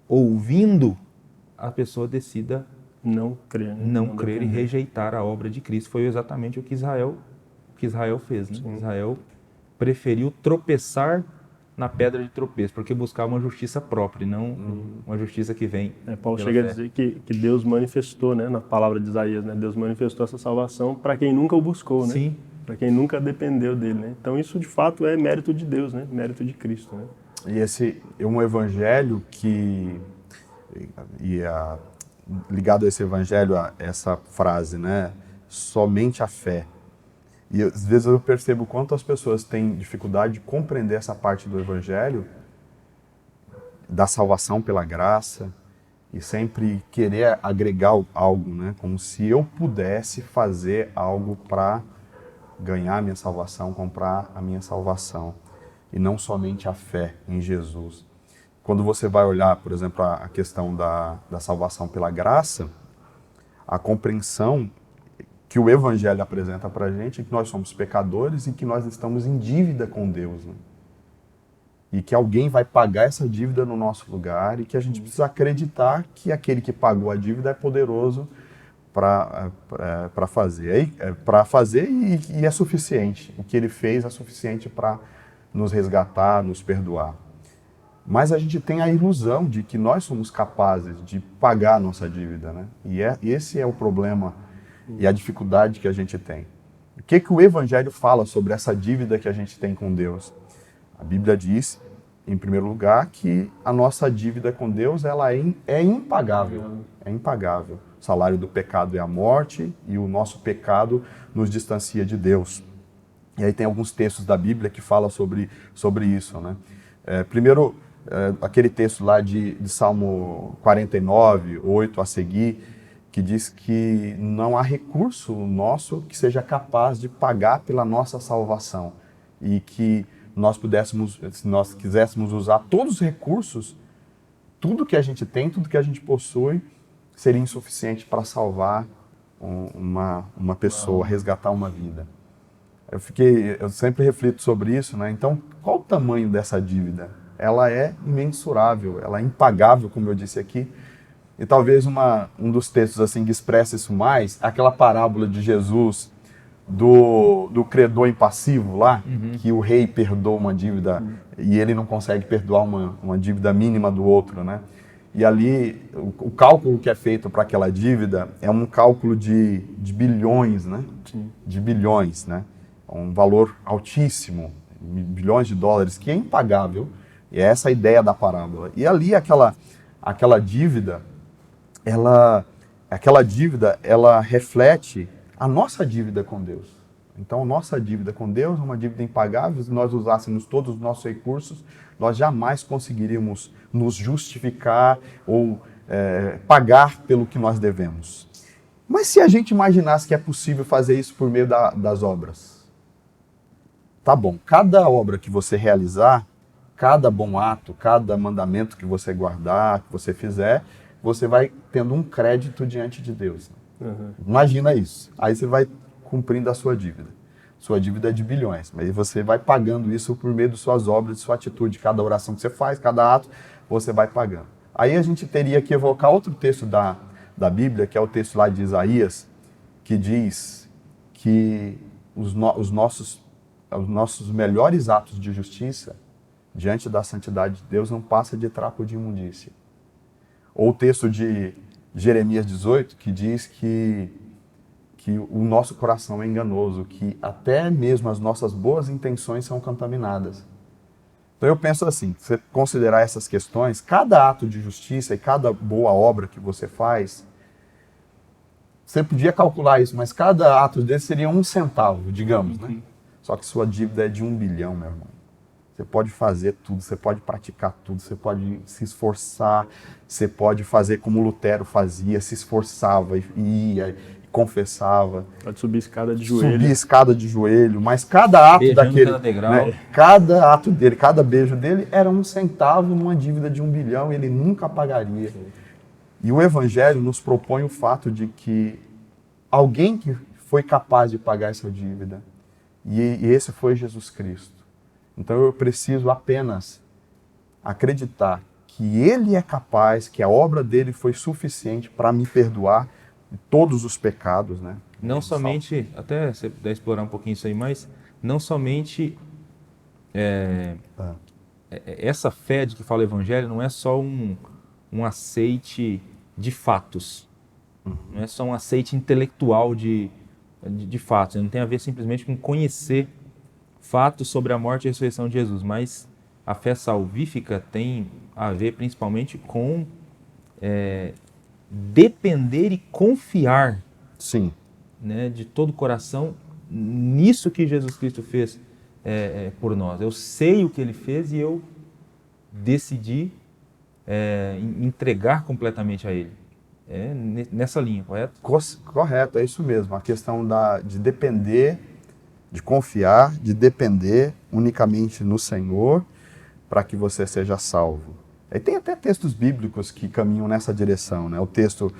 A: ouvindo, a pessoa decida
C: não crer, né?
A: não crer e rejeitar a obra de Cristo. Foi exatamente o que Israel fez, né? Israel preferiu tropeçar na pedra de tropeço, porque buscava uma justiça própria, e não uma justiça que vem
C: Paulo chega a dizer que Deus manifestou, né, na palavra de Isaías, né, Deus manifestou essa salvação para quem nunca o buscou, né? Sim. Para quem nunca dependeu dele, né? Então isso de fato é mérito de Deus, né? Mérito de Cristo, né?
B: E esse é um evangelho ligado a esse evangelho, a essa frase, né? Somente a fé. E às vezes eu percebo quanto as pessoas têm dificuldade de compreender essa parte do Evangelho, da salvação pela graça, e sempre querer agregar algo, né? Como se eu pudesse fazer algo para ganhar a minha salvação, comprar a minha salvação, e não somente a fé em Jesus. Quando você vai olhar, por exemplo, a questão da salvação pela graça, a compreensão que o Evangelho apresenta para a gente é que nós somos pecadores e que nós estamos em dívida com Deus, né? E que alguém vai pagar essa dívida no nosso lugar e que a gente precisa acreditar que aquele que pagou a dívida é poderoso para fazer. E é suficiente. O que ele fez é suficiente para nos resgatar, nos perdoar. Mas a gente tem a ilusão de que nós somos capazes de pagar a nossa dívida, né? E esse é o problema e a dificuldade que a gente tem. O que o Evangelho fala sobre essa dívida que a gente tem com Deus? A Bíblia diz, em primeiro lugar, que a nossa dívida com Deus ela é impagável. É impagável. O salário do pecado é a morte e o nosso pecado nos distancia de Deus. E aí tem alguns textos da Bíblia que falam sobre isso, né? Primeiro, aquele texto lá de Salmo 49, 8 a seguir, que diz que não há recurso nosso que seja capaz de pagar pela nossa salvação e que nós pudéssemos, se nós quiséssemos usar todos os recursos, tudo que a gente tem, tudo que a gente possui, seria insuficiente para salvar uma pessoa, resgatar uma vida. Eu sempre reflito sobre isso, né? Então, qual o tamanho dessa dívida? Ela é imensurável, ela é impagável, como eu disse aqui. E talvez um dos textos assim, que expressa isso mais, aquela parábola de Jesus do credor impassivo lá, que o rei perdoa uma dívida e ele não consegue perdoar uma dívida mínima do outro, né? E ali, o cálculo que é feito para aquela dívida é um cálculo de bilhões, né? De bilhões, né? Um valor altíssimo, bilhões de dólares, que é impagável. E é essa a ideia da parábola. E ali aquela dívida, ela reflete a nossa dívida com Deus. Então, a nossa dívida com Deus é uma dívida impagável. Se nós usássemos todos os nossos recursos, nós jamais conseguiríamos nos justificar ou pagar pelo que nós devemos. Mas se a gente imaginasse que é possível fazer isso por meio das obras? Tá bom, cada obra que você realizar, cada bom ato, cada mandamento que você guardar, que você fizer, você vai tendo um crédito diante de Deus. Imagina isso. Aí você vai cumprindo a sua dívida. Sua dívida é de bilhões, mas você vai pagando isso por meio de suas obras, de sua atitude. Cada oração que você faz, cada ato, você vai pagando. Aí a gente teria que evocar outro texto da Bíblia, que é o texto lá de Isaías, que diz que os nossos melhores atos de justiça diante da santidade de Deus não passa de trapo de imundícia. Ou o texto de Jeremias 18, que diz que o nosso coração é enganoso, que até mesmo as nossas boas intenções são contaminadas. Então eu penso assim, se você considerar essas questões, cada ato de justiça e cada boa obra que você faz, você podia calcular isso, mas cada ato desse seria 1 centavo, digamos, né? Só que sua dívida é de 1 bilhão, meu irmão. Você pode fazer tudo, você pode praticar tudo, você pode se esforçar, você pode fazer como Lutero fazia, se esforçava e ia, confessava.
C: Pode subir escada de joelho.
B: Subir escada de joelho, mas cada ato
A: Beijando
B: daquele,
A: cada degrau.
B: né, cada ato dele, cada beijo dele era 1 centavo numa dívida de 1 bilhão e ele nunca pagaria. Sim. E o Evangelho nos propõe o fato de que alguém que foi capaz de pagar essa dívida, e esse foi Jesus Cristo. Então eu preciso apenas acreditar que Ele é capaz, que a obra dele foi suficiente para me perdoar de todos os pecados, né?
A: Não somente, até você puder explorar um pouquinho isso aí, mas não somente essa fé de que fala o Evangelho não é só um aceite de fatos, não é só um aceite intelectual de fatos, não tem a ver simplesmente com conhecer fatos sobre a morte e a ressurreição de Jesus, mas a fé salvífica tem a ver principalmente com depender e confiar,
B: sim,
A: né, de todo o coração nisso que Jesus Cristo fez por nós. Eu sei o que Ele fez e eu decidi entregar completamente a Ele. Nessa linha, correto?
B: Correto, é isso mesmo. A questão de depender, de confiar, de depender unicamente no Senhor para que você seja salvo. E tem até textos bíblicos que caminham nessa direção, né? O texto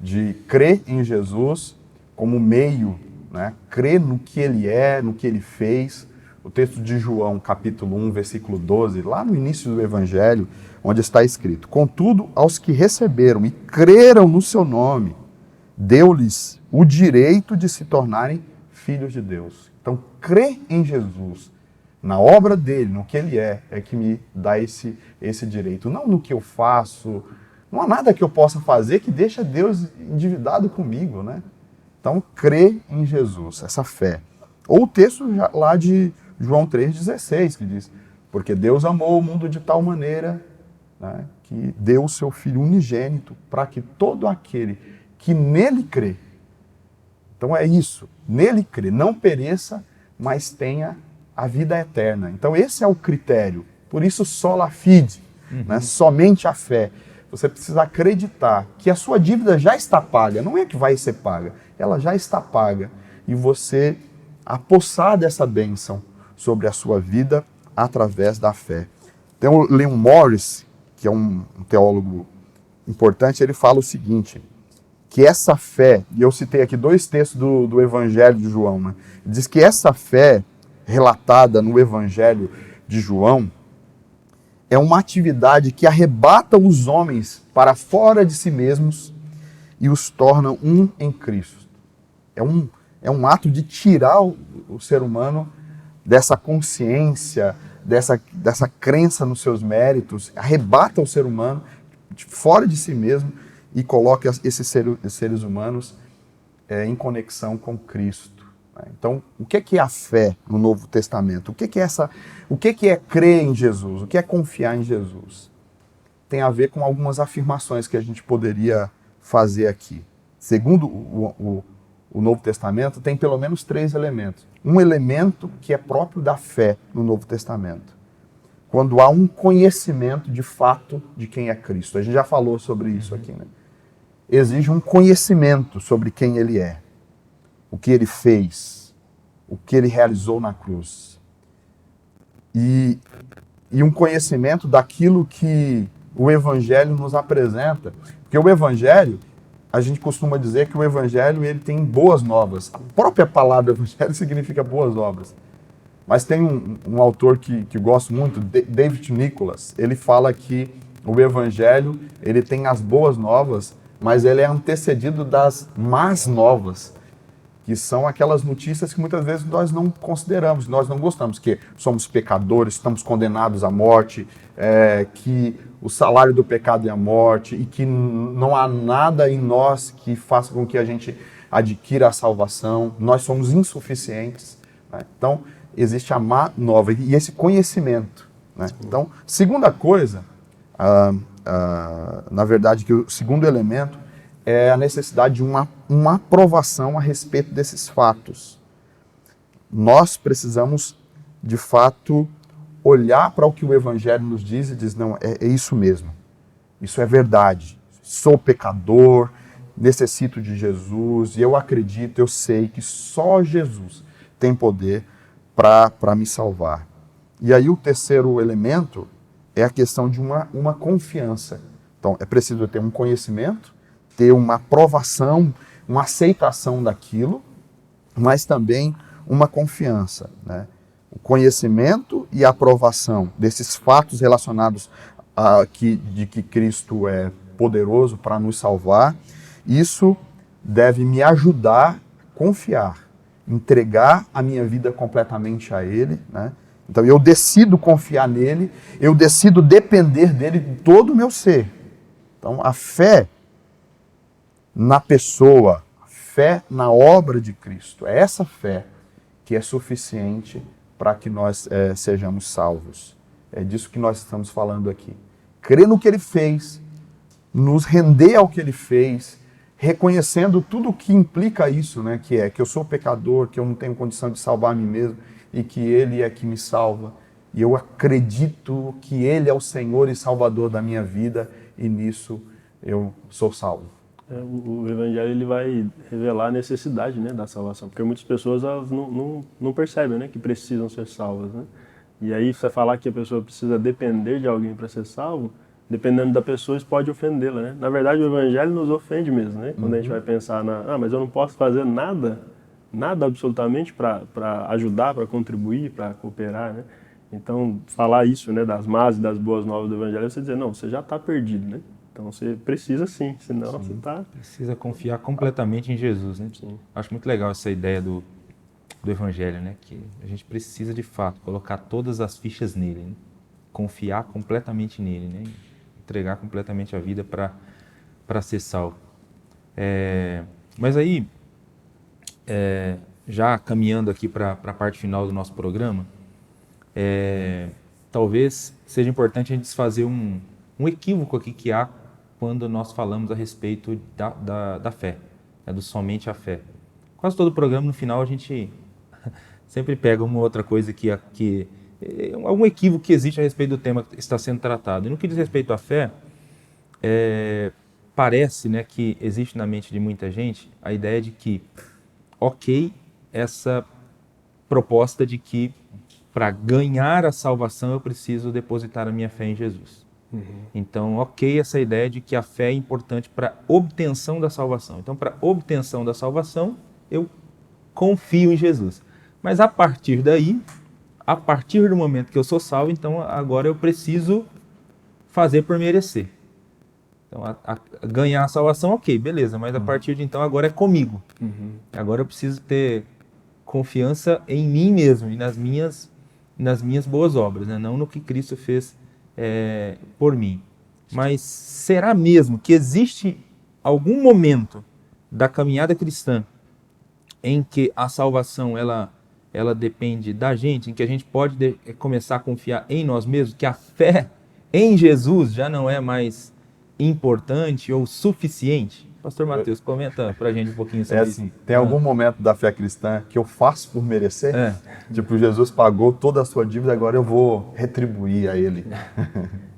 B: de crer em Jesus como meio, né? Crer no que Ele é, no que Ele fez. O texto de João, capítulo 1, versículo 12, lá no início do Evangelho, onde está escrito: contudo, aos que receberam e creram no seu nome, deu-lhes o direito de se tornarem filhos de Deus. Então, crer em Jesus, na obra dele, no que ele é que me dá esse direito. Não no que eu faço, não há nada que eu possa fazer que deixa Deus endividado comigo, né? Então, crer em Jesus, essa fé. Ou o texto lá de João 3,16, que diz: porque Deus amou o mundo de tal maneira, né, que deu o seu Filho unigênito para que todo aquele que nele crê, então é isso, nele crê, não pereça, mas tenha a vida eterna. Então esse é o critério, por isso sola fide, né, somente a fé. Você precisa acreditar que a sua dívida já está paga, não é que vai ser paga, ela já está paga, e você apossar dessa bênção sobre a sua vida através da fé. Tem o Leon Morris, que é um teólogo importante, ele fala o seguinte, que essa fé, e eu citei aqui 2 textos do Evangelho de João, né? Diz que essa fé relatada no Evangelho de João é uma atividade que arrebata os homens para fora de si mesmos e os torna um em Cristo. É um ato de tirar o ser humano dessa consciência, dessa crença nos seus méritos, arrebata o ser humano de fora de si mesmo e coloca esses seres humanos em conexão com Cristo. Então, o que é a fé no Novo Testamento? O que é crer em Jesus? O que é confiar em Jesus? Tem a ver com algumas afirmações que a gente poderia fazer aqui. Segundo o Novo Testamento, tem pelo menos 3 elementos. Um elemento que é próprio da fé no Novo Testamento. Quando há um conhecimento de fato de quem é Cristo. A gente já falou sobre isso aqui, né? Exige um conhecimento sobre quem ele é, o que ele fez, o que ele realizou na cruz. E um conhecimento daquilo que o Evangelho nos apresenta. Porque o Evangelho, a gente costuma dizer que o Evangelho ele tem boas novas. A própria palavra Evangelho significa boas obras. Mas tem um autor que gosto muito, David Nicholas, ele fala que o Evangelho, ele tem as boas novas, mas ele é antecedido das más novas, que são aquelas notícias que muitas vezes nós não consideramos, nós não gostamos, que somos pecadores, estamos condenados à morte, que o salário do pecado é a morte e que não há nada em nós que faça com que a gente adquira a salvação, nós somos insuficientes, né? Então, existe a má nova e esse conhecimento, né? Então, segunda coisa, na verdade, que o segundo elemento é a necessidade de uma aprovação a respeito desses fatos. Nós precisamos, de fato, olhar para o que o Evangelho nos diz e dizer, não, é isso mesmo, isso é verdade, sou pecador, necessito de Jesus, e eu acredito, eu sei que só Jesus tem poder para me salvar. E aí o terceiro elemento é a questão de uma confiança. Então, é preciso ter um conhecimento, ter uma aprovação, uma aceitação daquilo, mas também uma confiança, né? O conhecimento e a aprovação desses fatos relacionados de que Cristo é poderoso para nos salvar, isso deve me ajudar a confiar, entregar a minha vida completamente a Ele, né? Então eu decido confiar nele, eu decido depender dele de todo o meu ser. Então a fé na pessoa, a fé na obra de Cristo, é essa fé que é suficiente para que nós sejamos salvos. É disso que nós estamos falando aqui. Crer no que Ele fez, nos render ao que Ele fez, reconhecendo tudo o que implica isso, né? Que eu sou pecador, que eu não tenho condição de salvar a mim mesmo e que Ele é que me salva. E eu acredito que Ele é o Senhor e Salvador da minha vida e nisso eu sou salvo.
C: O Evangelho ele vai revelar a necessidade, né, da salvação, porque muitas pessoas elas não percebem, né, que precisam ser salvas, né? E aí você falar que a pessoa precisa depender de alguém para ser salvo, dependendo da pessoa, isso pode ofendê-la, né? Na verdade, o Evangelho nos ofende mesmo, né? Quando a gente vai pensar mas eu não posso fazer nada absolutamente para ajudar, para contribuir, para cooperar, né? Então, falar isso, né, das más e das boas novas do Evangelho, você dizer, não, você já está perdido, né? Então você precisa sim, senão você está...
A: Precisa confiar completamente em Jesus, né?
C: Sim.
A: Acho muito legal essa ideia do Evangelho, né? Que a gente precisa de fato colocar todas as fichas nele, né? Confiar completamente nele, né? Entregar completamente a vida para ser salvo. Mas aí, já caminhando aqui para a parte final do nosso programa, talvez seja importante a gente desfazer um equívoco aqui que há quando nós falamos a respeito da fé, né, do somente a fé. Quase todo programa, no final, a gente sempre pega uma outra coisa que algum equívoco que existe a respeito do tema que está sendo tratado. E no que diz respeito à fé, parece, né, que existe na mente de muita gente a ideia de que, essa proposta de que para ganhar a salvação eu preciso depositar a minha fé em Jesus. Então, essa ideia de que a fé é importante para a obtenção da salvação. Então, para a obtenção da salvação, eu confio em Jesus. Mas a partir daí, a partir do momento que eu sou salvo, então agora eu preciso fazer por merecer. Então, ganhar a salvação, beleza, mas a partir de então agora é comigo. Agora eu preciso ter confiança em mim mesmo e nas minhas boas obras, né? Não no que Cristo fez por mim. Mas será mesmo que existe algum momento da caminhada cristã em que a salvação ela depende da gente, em que a gente pode começar a confiar em nós mesmos, que a fé em Jesus já não é mais importante ou suficiente? Pastor Matheus, comenta pra gente um pouquinho sobre isso.
B: Tem algum momento da fé cristã que eu faço por merecer? Tipo, Jesus pagou toda a sua dívida, agora eu vou retribuir a Ele.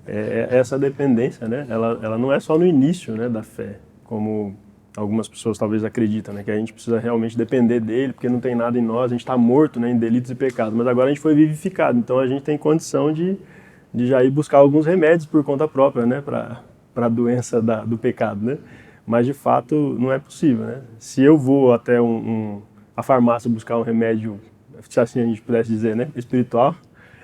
C: Essa dependência, né? Ela não é só no início, né, da fé, como algumas pessoas talvez acreditam, né, que a gente precisa realmente depender dele, porque não tem nada em nós, a gente está morto, né, em delitos e pecados, mas agora a gente foi vivificado, então a gente tem condição de já ir buscar alguns remédios por conta própria, né, para a doença do pecado, né? Mas de fato não é possível, né? Se eu vou até a farmácia buscar um remédio, se assim a gente pudesse dizer, né, espiritual,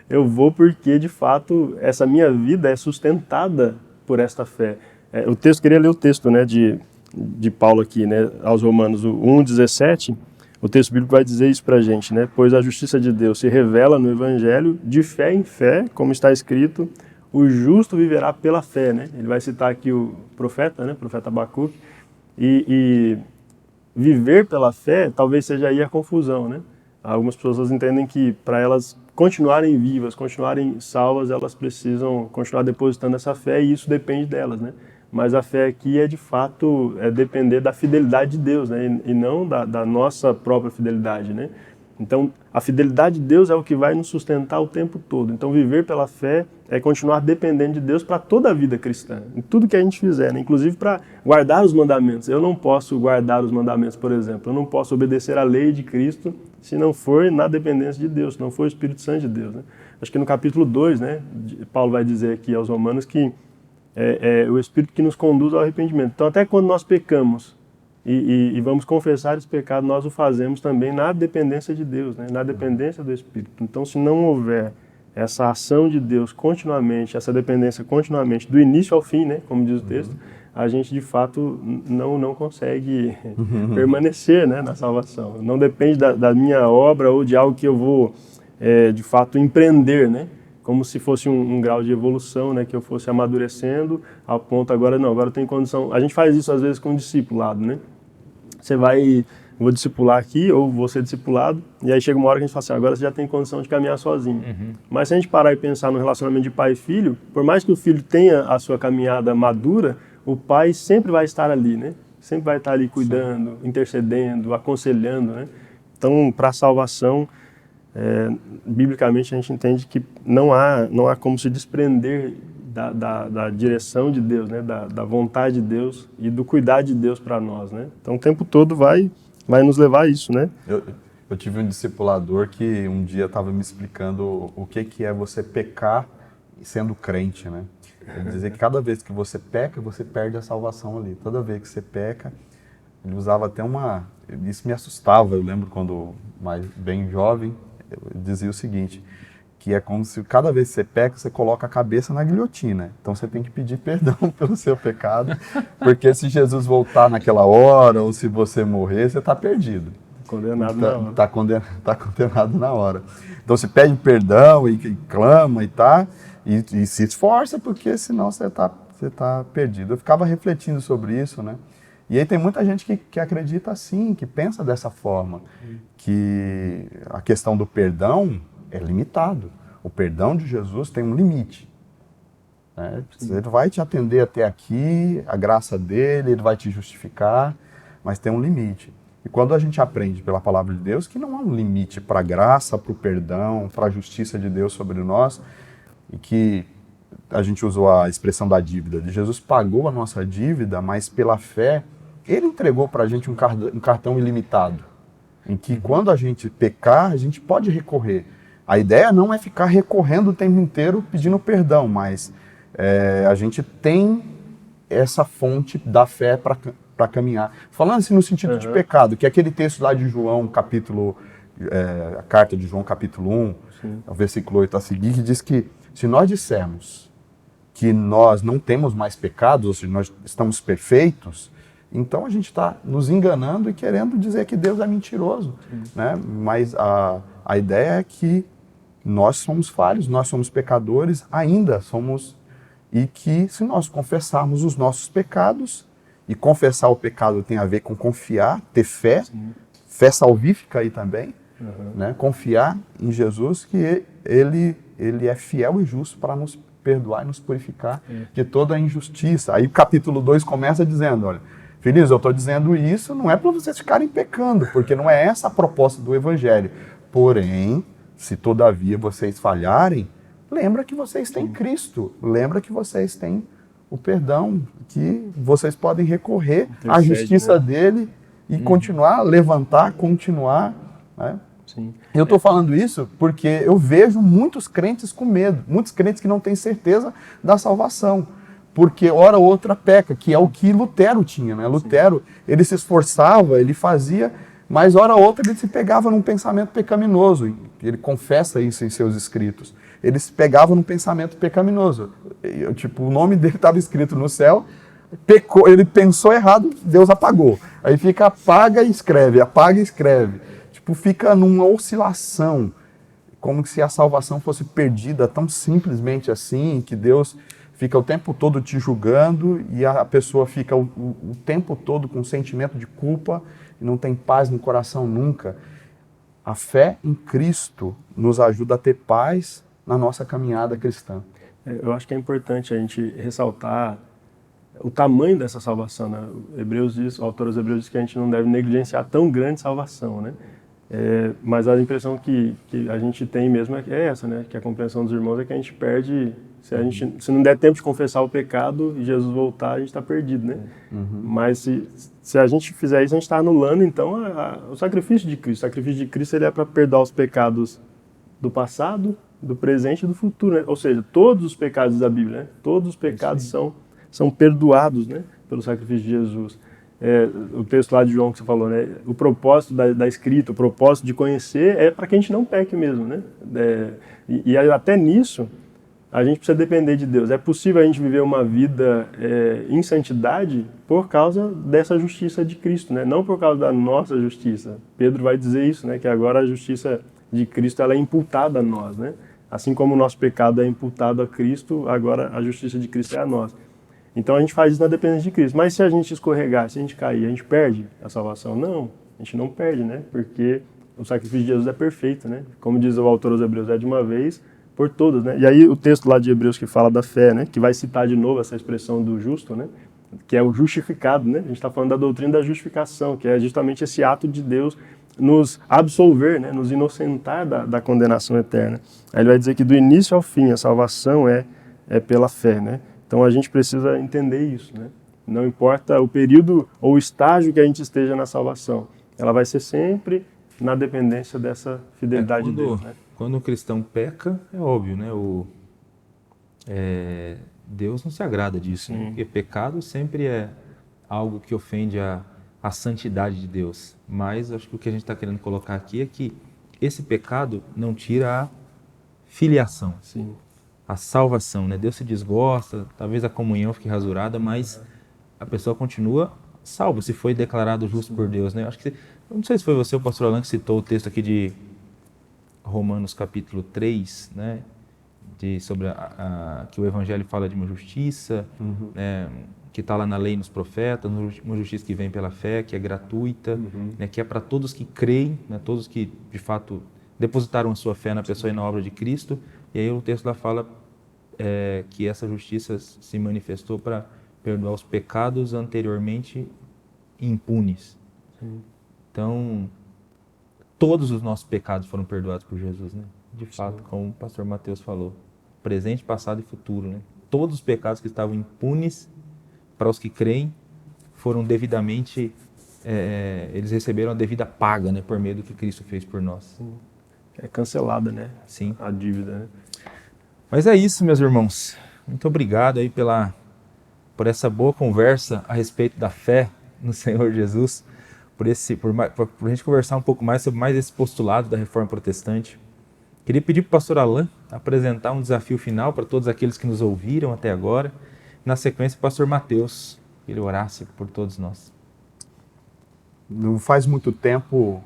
C: eu vou porque de fato essa minha vida é sustentada por esta fé. O texto, queria ler o texto, né, de Paulo aqui, né, aos Romanos, o 1:17, o texto bíblico vai dizer isso para a gente, né? Pois a justiça de Deus se revela no Evangelho de fé em fé, como está escrito, o justo viverá pela fé, né? Ele vai citar aqui o profeta, né, o profeta Abacuque, e viver pela fé talvez seja aí a confusão, né? Algumas pessoas entendem que para elas continuarem vivas, continuarem salvas, elas precisam continuar depositando essa fé e isso depende delas, né? Mas a fé aqui é de fato depender da fidelidade de Deus, né? E não da nossa própria fidelidade, né? Então, a fidelidade de Deus é o que vai nos sustentar o tempo todo. Então, viver pela fé é continuar dependendo de Deus para toda a vida cristã, em tudo que a gente fizer, né? Inclusive para guardar os mandamentos. Eu não posso guardar os mandamentos, por exemplo. Eu não posso obedecer à lei de Cristo se não for na dependência de Deus, se não for o Espírito Santo de Deus, né? Acho que no capítulo 2, né, Paulo vai dizer aqui aos Romanos que é o Espírito que nos conduz ao arrependimento. Então, até quando nós pecamos, e vamos confessar esse pecado, nós o fazemos também na dependência de Deus, né? Na dependência do Espírito. Então, se não houver essa ação de Deus continuamente, essa dependência continuamente, do início ao fim, né? Como diz o texto, a gente de fato não consegue permanecer, né, na salvação. Não depende da minha obra ou de algo que eu vou, de fato, empreender, né? Como se fosse um grau de evolução, né, que eu fosse amadurecendo ao ponto agora eu tenho condição. A gente faz isso às vezes com o discipulado, né? Você vou discipular aqui ou vou ser discipulado e aí chega uma hora que a gente fala assim, agora você já tem condição de caminhar sozinho. Mas se a gente parar e pensar no relacionamento de pai e filho, por mais que o filho tenha a sua caminhada madura, o pai sempre vai estar ali, né? Sempre vai estar ali cuidando, intercedendo, aconselhando, né? Então, para a salvação, biblicamente a gente entende que não há como se desprender da direção de Deus, né? Da vontade de Deus e do cuidado de Deus para nós, né? Então o tempo todo vai nos levar a isso, né?
B: Eu tive um discipulador que um dia estava me explicando o que é você pecar sendo crente, né? Ele dizia que cada vez que você peca, você perde a salvação ali. Toda vez que você peca, ele usava até isso me assustava, eu lembro quando bem jovem, eu dizia o seguinte, que é como se cada vez que você peca, você coloca a cabeça na guilhotina. Então você tem que pedir perdão pelo seu pecado, porque se Jesus voltar naquela hora, ou se você morrer, você está perdido.
C: Condenado na hora.
B: Está condenado na hora. Então você pede perdão e clama e se esforça, porque senão você tá perdido. Eu ficava refletindo sobre isso, né? E aí tem muita gente que acredita assim, que pensa dessa forma, que a questão do perdão é limitado. O perdão de Jesus tem um limite, né? Ele vai te atender até aqui, a graça dele, ele vai te justificar, mas tem um limite. E quando a gente aprende pela palavra de Deus que não há um limite para a graça, para o perdão, para a justiça de Deus sobre nós, e que a gente usou a expressão da dívida, de Jesus pagou a nossa dívida, mas pela fé, ele entregou para a gente um cartão ilimitado, em que quando a gente pecar, a gente pode recorrer. A ideia não é ficar recorrendo o tempo inteiro pedindo perdão, mas a gente tem essa fonte da fé para caminhar. Falando assim no sentido de pecado, que é aquele texto lá de João, a carta de João, capítulo 1, o versículo 8 a seguir, que diz que se nós dissermos que nós não temos mais pecados, ou seja, nós estamos perfeitos, então a gente está nos enganando e querendo dizer que Deus é mentiroso, né? Mas a ideia é que nós somos falhos, nós somos pecadores, ainda somos, e que se nós confessarmos os nossos pecados, e confessar o pecado tem a ver com confiar, ter fé, fé salvífica aí também, né? Confiar em Jesus, que ele é fiel e justo para nos perdoar e nos purificar de toda a injustiça. Aí o capítulo 2 começa dizendo, olha, filhos, eu estou dizendo isso não é para vocês ficarem pecando, porque não é essa a proposta do Evangelho. Porém, se todavia vocês falharem, lembra que vocês têm Cristo, lembra que vocês têm o perdão, que vocês podem recorrer à justiça dele e continuar, continuar, né?
C: Sim.
B: Eu estou falando isso porque eu vejo muitos crentes com medo, muitos crentes que não têm certeza da salvação, porque hora ou outra peca, que é o que Lutero tinha, né? Lutero, ele se esforçava, ele fazia, mas hora ou outra ele se pegava num pensamento pecaminoso, ele confessa isso em seus escritos. eles pegavam no pensamento pecaminoso. Tipo, o nome dele estava escrito no céu, pecou, ele pensou errado, Deus apagou. Aí fica apaga e escreve, apaga e escreve. Tipo, fica numa oscilação, como se a salvação fosse perdida tão simplesmente assim, que Deus fica o tempo todo te julgando e a pessoa fica o tempo todo com um sentimento de culpa e não tem paz no coração nunca. A fé em Cristo nos ajuda a ter paz na nossa caminhada cristã.
C: Eu acho que é importante a gente ressaltar o tamanho dessa salvação, né? O autor aos Hebreus diz que a gente não deve negligenciar tão grande salvação, né? Mas a impressão que a gente tem mesmo é essa, né? Que a compreensão dos irmãos é que a gente perde, se não der tempo de confessar o pecado e Jesus voltar, a gente está perdido, né? Mas se a gente fizer isso, a gente está anulando, então, o sacrifício de Cristo. O sacrifício de Cristo ele é para perdoar os pecados do passado, do presente e do futuro, né? Ou seja, todos os pecados da Bíblia, né? Todos os pecados são perdoados, né? Pelo sacrifício de Jesus. O texto lá de João que você falou, né? O propósito da escrita, o propósito de conhecer é para que a gente não peque mesmo, né? E até nisso, a gente precisa depender de Deus. É possível a gente viver uma vida em santidade por causa dessa justiça de Cristo, né? Não por causa da nossa justiça. Pedro vai dizer isso, né? Que agora a justiça de Cristo ela é imputada a nós, né? Assim como o nosso pecado é imputado a Cristo, agora a justiça de Cristo é a nossa. Então a gente faz isso na dependência de Cristo. Mas se a gente escorregar, se a gente cair, a gente perde a salvação? Não, a gente não perde, né? Porque o sacrifício de Jesus é perfeito, né? Como diz o autor aos Hebreus, é de uma vez por todas, né? E aí o texto lá de Hebreus que fala da fé, né? Que vai citar de novo essa expressão do justo, né? Que é o justificado, né? A gente está falando da doutrina da justificação, que é justamente esse ato de Deus nos absolver, né? Nos inocentar da condenação eterna. Aí ele vai dizer que do início ao fim a salvação é pela fé, né? Então a gente precisa entender isso, né? Não importa o período ou o estágio que a gente esteja na salvação, ela vai ser sempre na dependência dessa fidelidade de Deus, né?
A: Quando o cristão peca, é óbvio, né? Deus não se agrada disso, né? Porque pecado sempre é algo que ofende a santidade de Deus. Mas acho que o que a gente está querendo colocar aqui é que esse pecado não tira a filiação.
C: Sim.
A: A salvação, né? Deus se desgosta, talvez a comunhão fique rasurada, mas a pessoa continua salva, se foi declarado justo por Deus, né? Acho que, não sei se foi você, o pastor Alan, que citou o texto aqui de Romanos capítulo 3, né? Sobre que o evangelho fala de uma justiça, né? Que está lá na lei e nos profetas, uma justiça que vem pela fé, que é gratuita, né? Que é para todos que creem, né? Todos que de fato depositaram a sua fé na pessoa e na obra de Cristo. E aí o texto lá fala que essa justiça se manifestou para perdoar os pecados anteriormente impunes.
C: Sim.
A: Então, todos os nossos pecados foram perdoados por Jesus, né? De fato, como o pastor Mateus falou, presente, passado e futuro, né? Todos os pecados que estavam impunes para os que creem foram devidamente, eles receberam a devida paga, né? Por meio do que Cristo fez por nós.
C: Sim. É cancelada, né?
A: Sim.
C: A dívida, né?
A: Mas é isso, meus irmãos. Muito obrigado aí por essa boa conversa a respeito da fé no Senhor Jesus, por a gente conversar um pouco mais sobre mais esse postulado da Reforma Protestante. Queria pedir para o pastor Alan apresentar um desafio final para todos aqueles que nos ouviram até agora. Na sequência, o pastor Mateus, que ele orasse por todos nós.
B: Não faz muito tempo,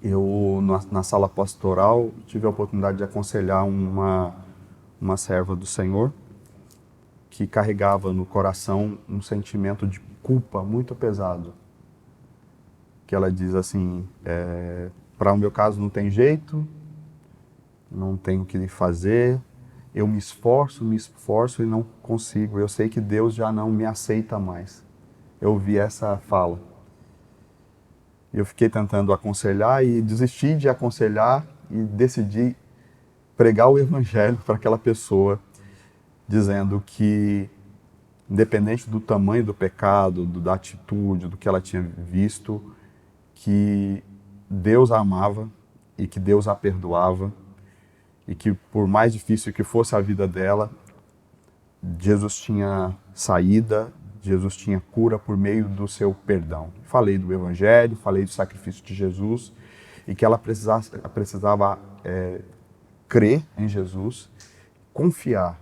B: eu na sala pastoral tive a oportunidade de aconselhar uma serva do Senhor que carregava no coração um sentimento de culpa muito pesado. Que ela diz assim, para o meu caso não tem jeito, não tenho o que fazer, eu me esforço e não consigo, eu sei que Deus já não me aceita mais. Eu ouvi essa fala. Eu fiquei tentando aconselhar e desisti de aconselhar e decidi pregar o evangelho para aquela pessoa, dizendo que, independente do tamanho do pecado, da atitude, do que ela tinha visto, que Deus a amava e que Deus a perdoava e que, por mais difícil que fosse a vida dela, Jesus tinha saída, Jesus tinha cura por meio do seu perdão. Falei do Evangelho, falei do sacrifício de Jesus e que ela precisava crer em Jesus, confiar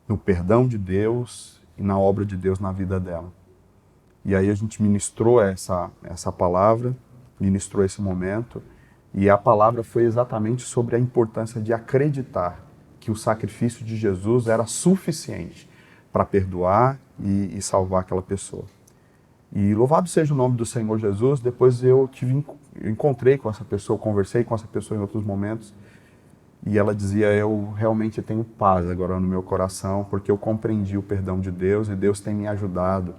B: no perdão de Deus e na obra de Deus na vida dela. E aí a gente ministrou essa palavra, ministrou esse momento, e a palavra foi exatamente sobre a importância de acreditar que o sacrifício de Jesus era suficiente para perdoar e salvar aquela pessoa. E louvado seja o nome do Senhor Jesus. Depois eu encontrei com essa pessoa, conversei com essa pessoa em outros momentos, e ela dizia: eu realmente tenho paz agora no meu coração, porque eu compreendi o perdão de Deus e Deus tem me ajudado.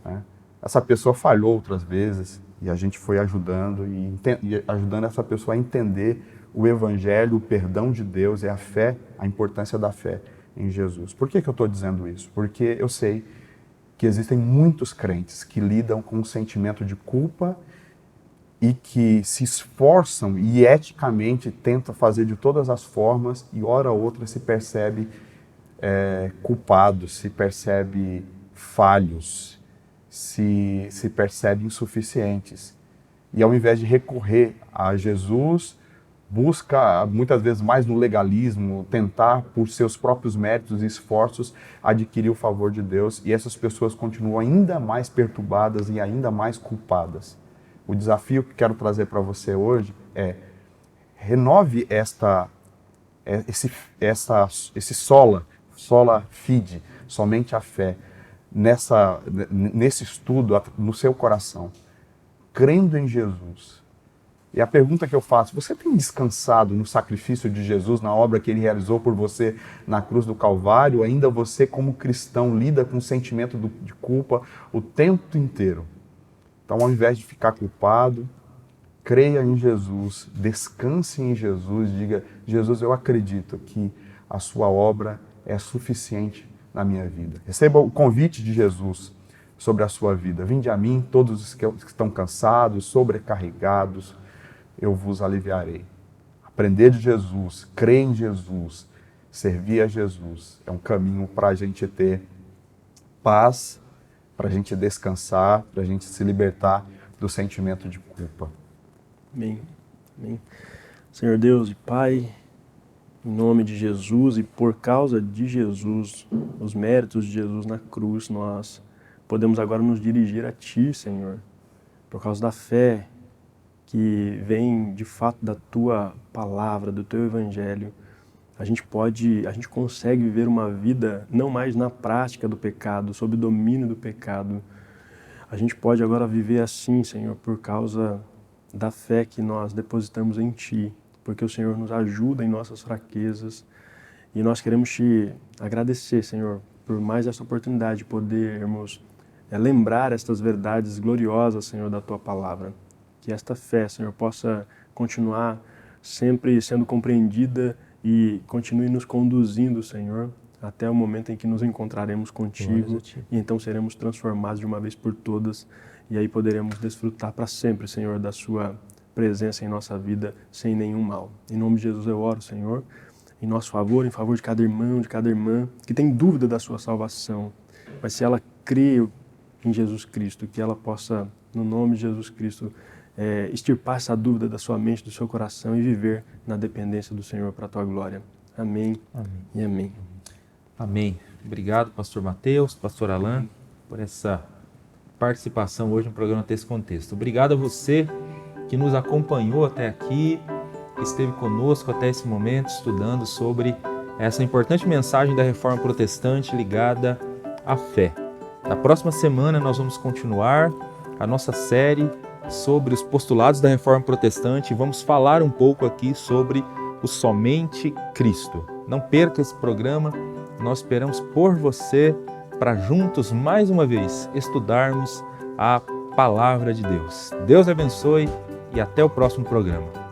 B: Né? Essa pessoa falhou outras vezes e a gente foi ajudando e ajudando essa pessoa a entender o Evangelho, o perdão de Deus e a fé, a importância da fé em Jesus. Por que eu estou dizendo isso? Porque eu sei que existem muitos crentes que lidam com um sentimento de culpa e que se esforçam e eticamente tentam fazer de todas as formas e hora ou outra se percebe culpados, se percebe falhos, se percebe insuficientes. E ao invés de recorrer a Jesus, busca muitas vezes mais no legalismo, tentar por seus próprios méritos e esforços adquirir o favor de Deus, e essas pessoas continuam ainda mais perturbadas e ainda mais culpadas. O desafio que quero trazer para você hoje é: renove esse sola fide, somente a fé, nesse estudo no seu coração, crendo em Jesus. E a pergunta que eu faço: você tem descansado no sacrifício de Jesus, na obra que ele realizou por você na cruz do Calvário? Ou ainda você, como cristão, lida com o sentimento de culpa o tempo inteiro? Então, ao invés de ficar culpado, creia em Jesus, descanse em Jesus, diga: Jesus, eu acredito que a sua obra é suficiente na minha vida. Receba o convite de Jesus sobre a sua vida: vinde a mim, todos os que estão cansados, sobrecarregados, eu vos aliviarei. Aprender de Jesus, crer em Jesus, servir a Jesus é um caminho para a gente ter paz, para a gente descansar, para a gente se libertar do sentimento de culpa.
C: Amém. Amém. Senhor Deus e Pai, em nome de Jesus e por causa de Jesus, os méritos de Jesus na cruz, nós podemos agora nos dirigir a Ti, Senhor, por causa da fé que vem de fato da Tua palavra, do Teu Evangelho. A gente consegue viver uma vida não mais na prática do pecado, sob o domínio do pecado. A gente pode agora viver assim, Senhor, por causa da fé que nós depositamos em Ti, porque o Senhor nos ajuda em nossas fraquezas. E nós queremos Te agradecer, Senhor, por mais essa oportunidade de podermos lembrar estas verdades gloriosas, Senhor, da Tua palavra. Que esta fé, Senhor, possa continuar sempre sendo compreendida e continue nos conduzindo, Senhor, até o momento em que nos encontraremos contigo e então seremos transformados de uma vez por todas e aí poderemos desfrutar para sempre, Senhor, da Sua presença em nossa vida sem nenhum mal. Em nome de Jesus eu oro, Senhor, em nosso favor, em favor de cada irmão, de cada irmã que tem dúvida da sua salvação, mas se ela crê em Jesus Cristo, que ela possa, no nome de Jesus Cristo, extirpar essa dúvida da sua mente, do seu coração e viver na dependência do Senhor para a Tua glória. Amém, amém. E amém.
A: Amém. Obrigado, pastor Mateus, pastor Alan, por essa participação hoje no programa Texto e Contexto. Obrigado a você que nos acompanhou até aqui, que esteve conosco até esse momento, estudando sobre essa importante mensagem da Reforma Protestante ligada à fé. Na próxima semana nós vamos continuar a nossa série sobre os postulados da Reforma Protestante e vamos falar um pouco aqui sobre o somente Cristo. Não perca esse programa, nós esperamos por você para juntos, mais uma vez, estudarmos a Palavra de Deus. Deus abençoe e até o próximo programa.